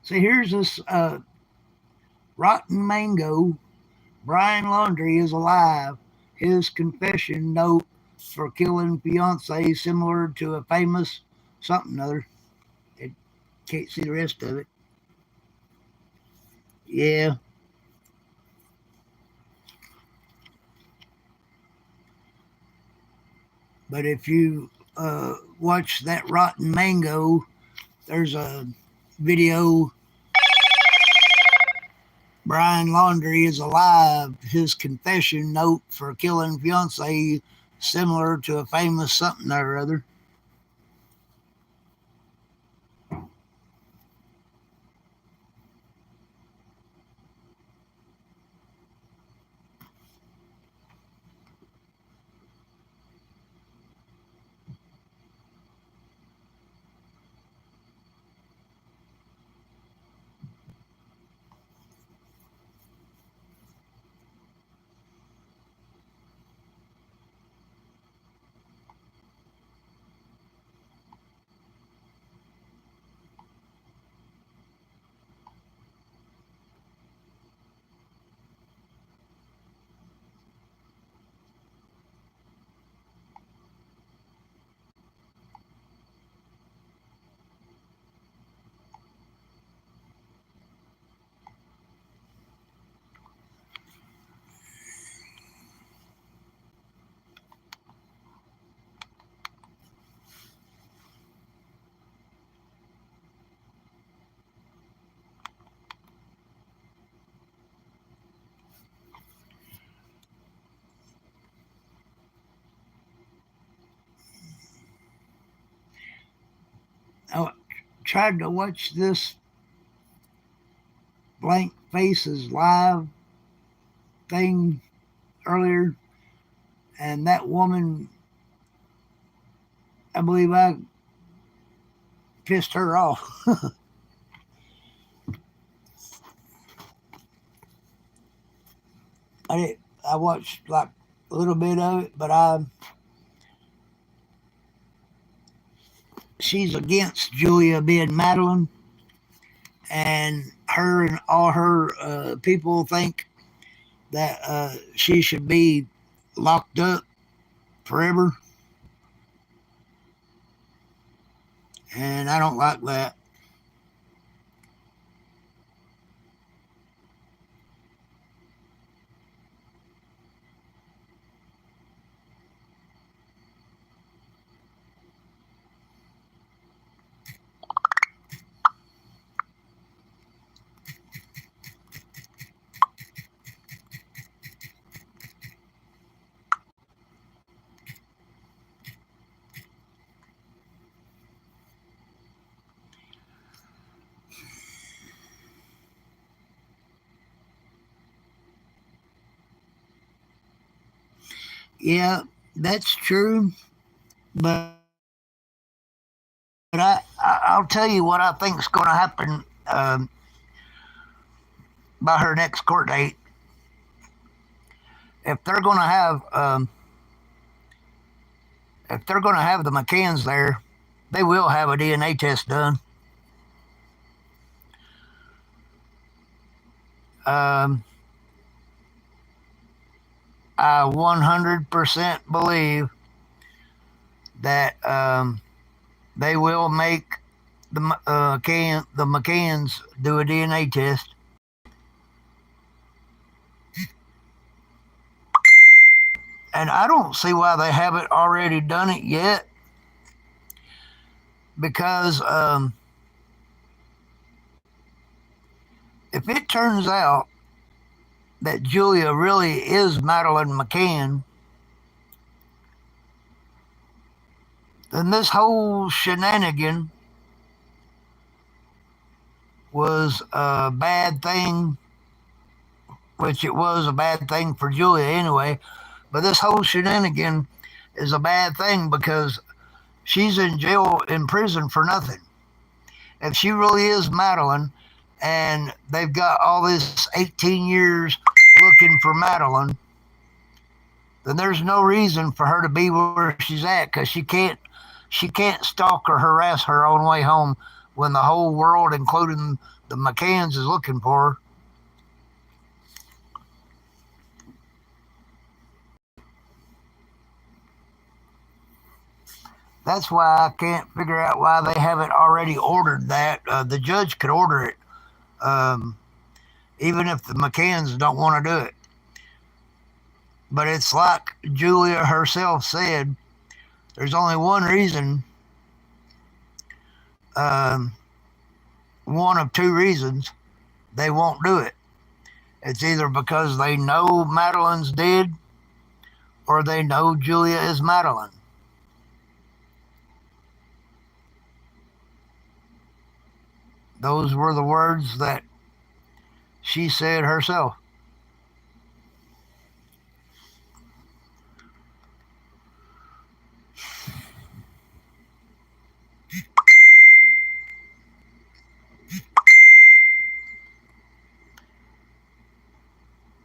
So here's this rotten mango. Brian Laundrie is alive. His confession note for killing fiance similar to a famous something other. I can't see the rest of it. Yeah, but if you watch that rotten mango, there's a video. Brian Laundrie is alive. His confession note for killing fiance similar to a famous something or other. I tried to watch this Blank Faces live thing earlier, and that woman, I believe I pissed her off. I watched like a little bit of it, but she's against Julia being Madeline, and her and all her people think that she should be locked up forever, and I don't like that. Yeah, that's true. but I'll tell you what I think's going to happen by her next court date. If they're going to have if they're going to have the McCanns there, they will have a DNA test done. Um, I 100% believe that they will make the McCanns do a DNA test. And I don't see why they haven't already done it yet, because if it turns out that Julia really is Madeline McCann, then this whole shenanigan was a bad thing, which it was a bad thing for Julia anyway. But this whole shenanigan is a bad thing because she's in jail, in prison for nothing. If she really is Madeline and they've got all this 18 years looking for Madeline, then there's no reason for her to be where she's at, because she can't stalk or harass her own way home when the whole world, including the McCanns, is looking for her. That's why I can't figure out why they haven't already ordered that. The judge could order it, um, even if the McCanns don't want to do it. But it's like Julia herself said, there's only one reason, um, one of two reasons they won't do it. It's either because they know Madeline's dead or they know Julia is Madeline. Those were the words that she said herself.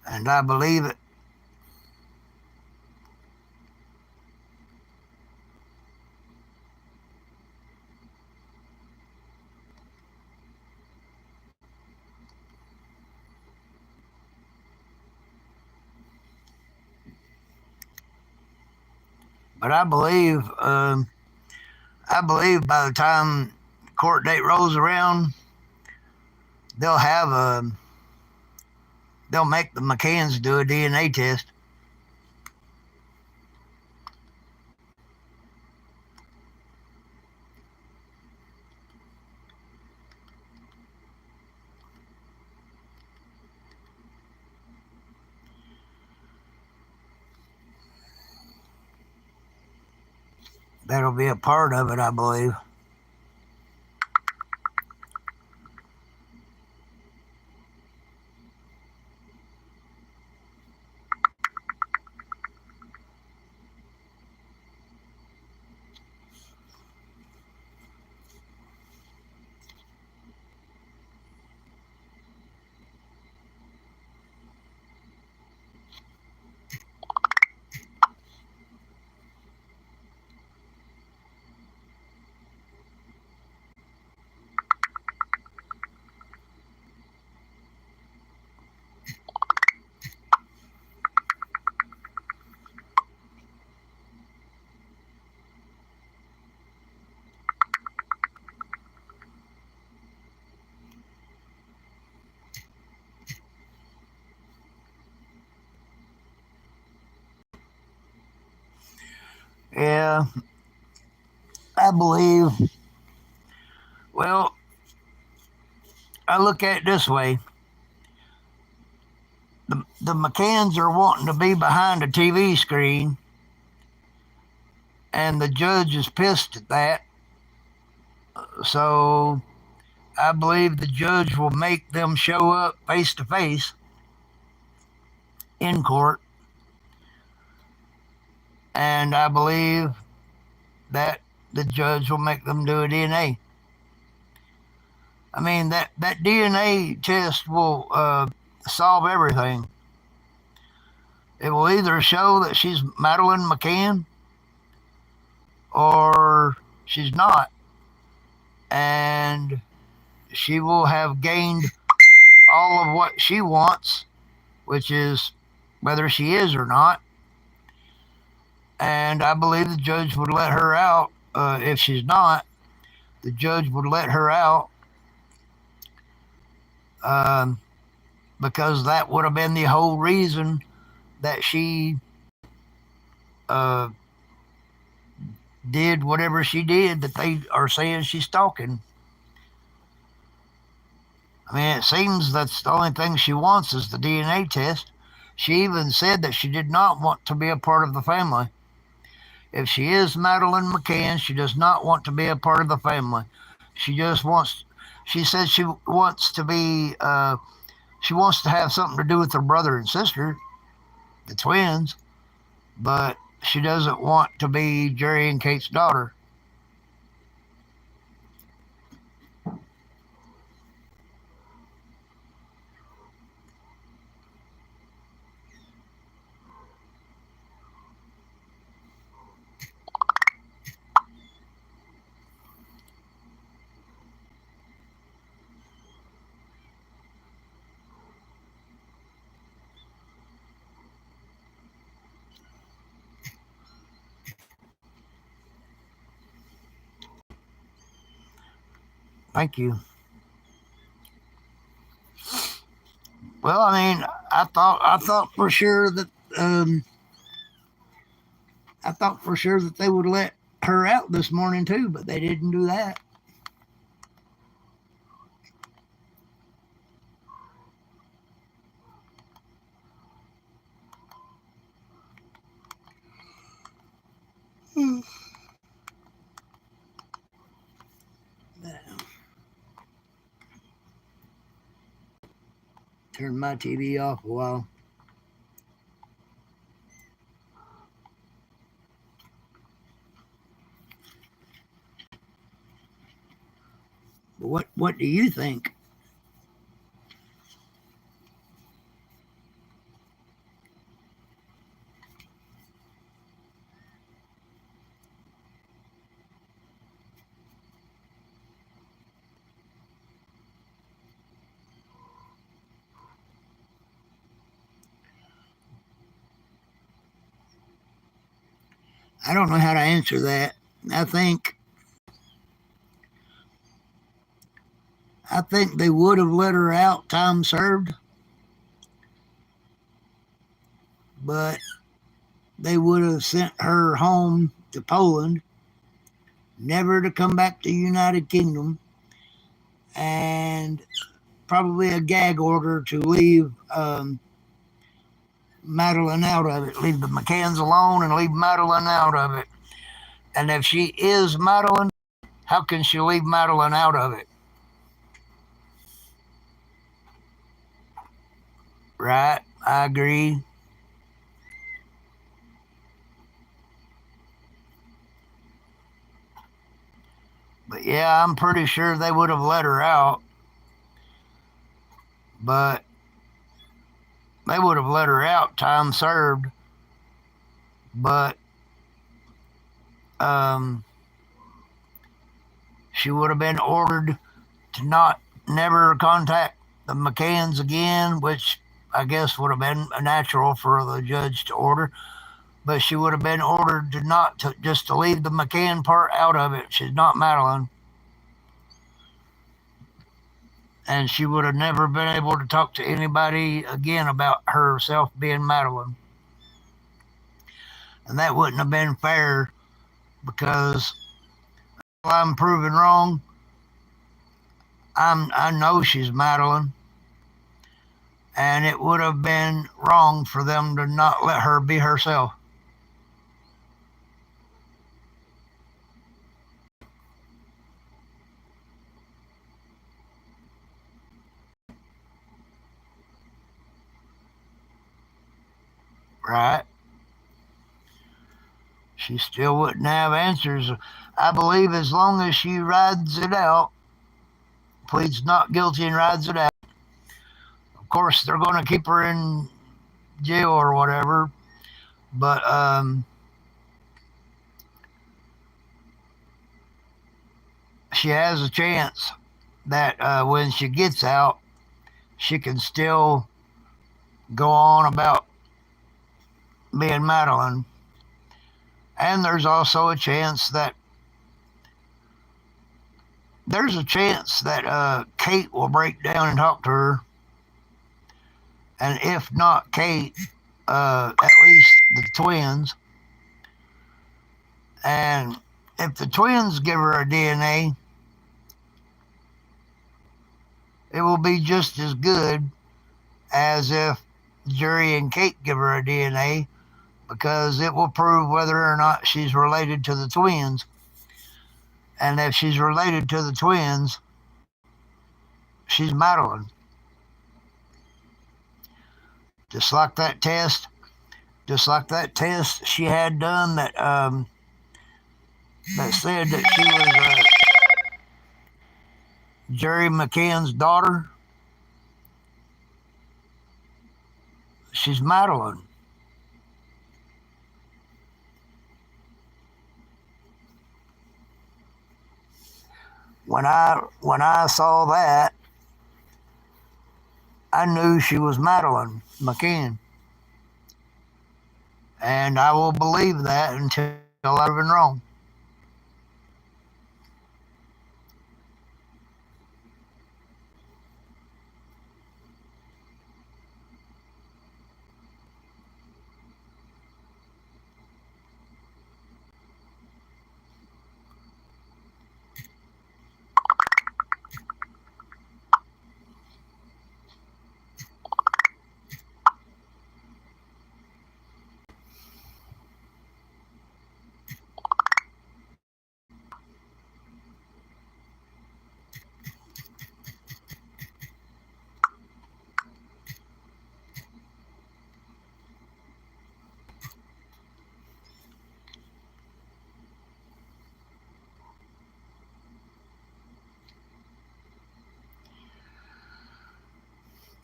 And I believe it. But I believe by the time court date rolls around, they'll have a they'll make the McCanns do a DNA test. That'll be a part of it, I believe. Yeah, I believe. Well, I look at it this way: the McCanns are wanting to be behind a TV screen, and the judge is pissed at that. So I believe the judge will make them show up face to face in court, and I believe that the judge will make them do a DNA. I mean, that DNA test will solve everything. It will either show that she's Madeline McCann or she's not. And she will have gained all of what she wants, which is whether she is or not. And I believe the judge would let her out. If she's not, the judge would let her out um, because that would have been the whole reason that she uh, did whatever she did that they are saying she's stalking. I mean, it seems that's the only thing she wants is the DNA test. She even said that she did not want to be a part of the family. If she is Madeline McCann, she does not want to be a part of the family. She just wants. She said she wants to be. She wants to have something to do with her brother and sister, the twins, but she doesn't want to be Jerry and Kate's daughter. Thank you. Well, I mean, I thought for sure that I thought for sure that they would let her out this morning too, but they didn't do that. Turn my TV off a while. But what do you think? I don't know how to answer that. I think I think they would have let her out, time served, but they would have sent her home to Poland, never to come back to the United Kingdom, and probably a gag order to leave Madeline out of it. Leave the McCanns alone and leave Madeline out of it. And if she is Madeline, how can she leave Madeline out of it? Right? I agree. But yeah, I'm pretty sure they would have let her out. But they would have let her out, time served. But um, she would have been ordered to not never contact the McCanns again, which I guess would have been natural for the judge to order. But she would have been ordered to not to just to leave the McCann part out of it. She's not Madeline, and she would have never been able to talk to anybody again about herself being Madeline, and that wouldn't have been fair because I'm proven wrong. I know she's Madeline, and it would have been wrong for them to not let her be herself. Right? She still wouldn't have answers. I believe as long as she rides it out, pleads not guilty and rides it out. Of course, they're going to keep her in jail or whatever, but she has a chance that when she gets out, she can still go on about being Madeline. And there's a chance that Kate will break down and talk to her, and if not Kate, at least the twins. And if the twins give her a DNA, it will be just as good as if Jerry and Kate give her a DNA, because it will prove whether or not she's related to the twins. And if she's related to the twins, she's Madeline. Just like that test, she had done that said that she was Jerry McCann's daughter. She's Madeline. When I saw that, I knew she was Madeline McCann, and I will believe that until I've been wrong.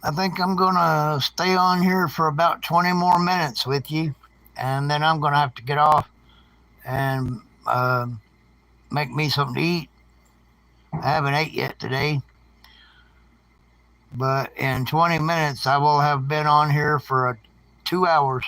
I think I'm going to stay on here for about 20 more minutes with you, and then I'm going to have to get off and make me something to eat. I haven't ate yet today, but in 20 minutes I will have been on here for 2 hours.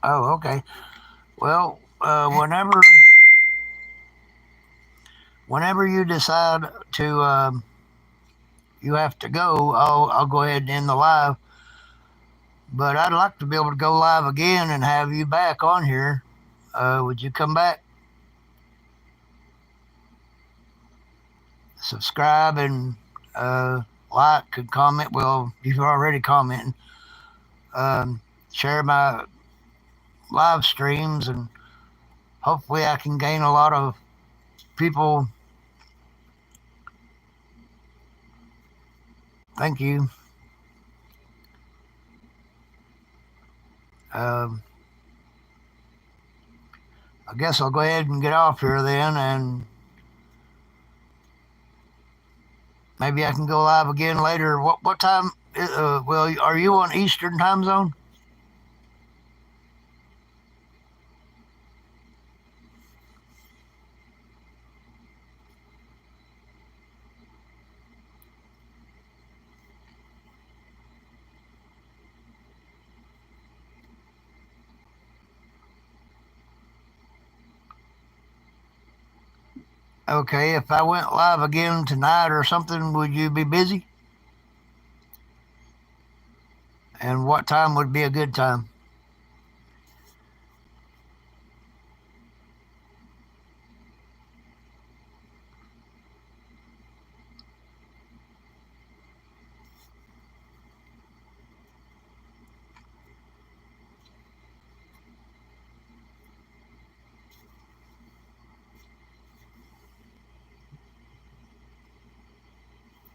Oh, okay. Well, whenever you decide to you have to go, I'll go ahead and end the live. But I'd like to be able to go live again and have you back on here. Would you come back? Subscribe and like and comment. Well, you've already commented. Share my live streams, and hopefully I can gain a lot of people. Thank you. Um, I guess I'll go ahead and get off here then, and maybe I can go live again later. What time? Well, are you on Eastern time zone? Okay, if I went live again tonight or something, would you be busy? And what time would be a good time?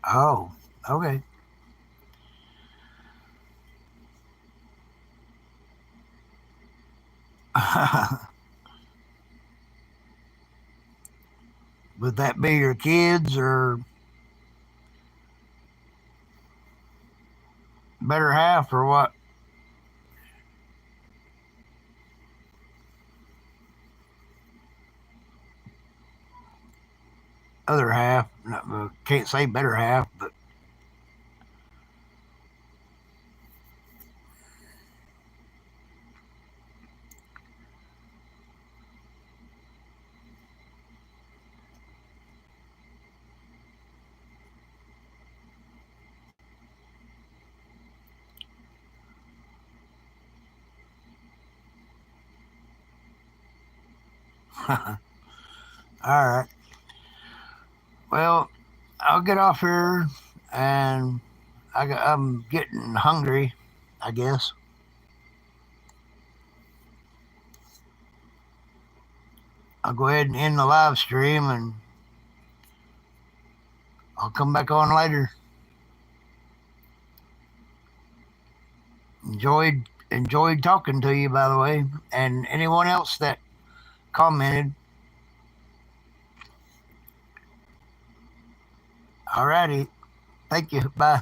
Oh, okay. Would that be your kids or better half or what? Other half? Can't say better half, but all right. Well, I'll get off here, and I'm getting hungry, I guess. I'll go ahead and end the live stream, and I'll come back on later. Enjoyed talking to you, by the way, and anyone else that commented. Alrighty, thank you. Bye.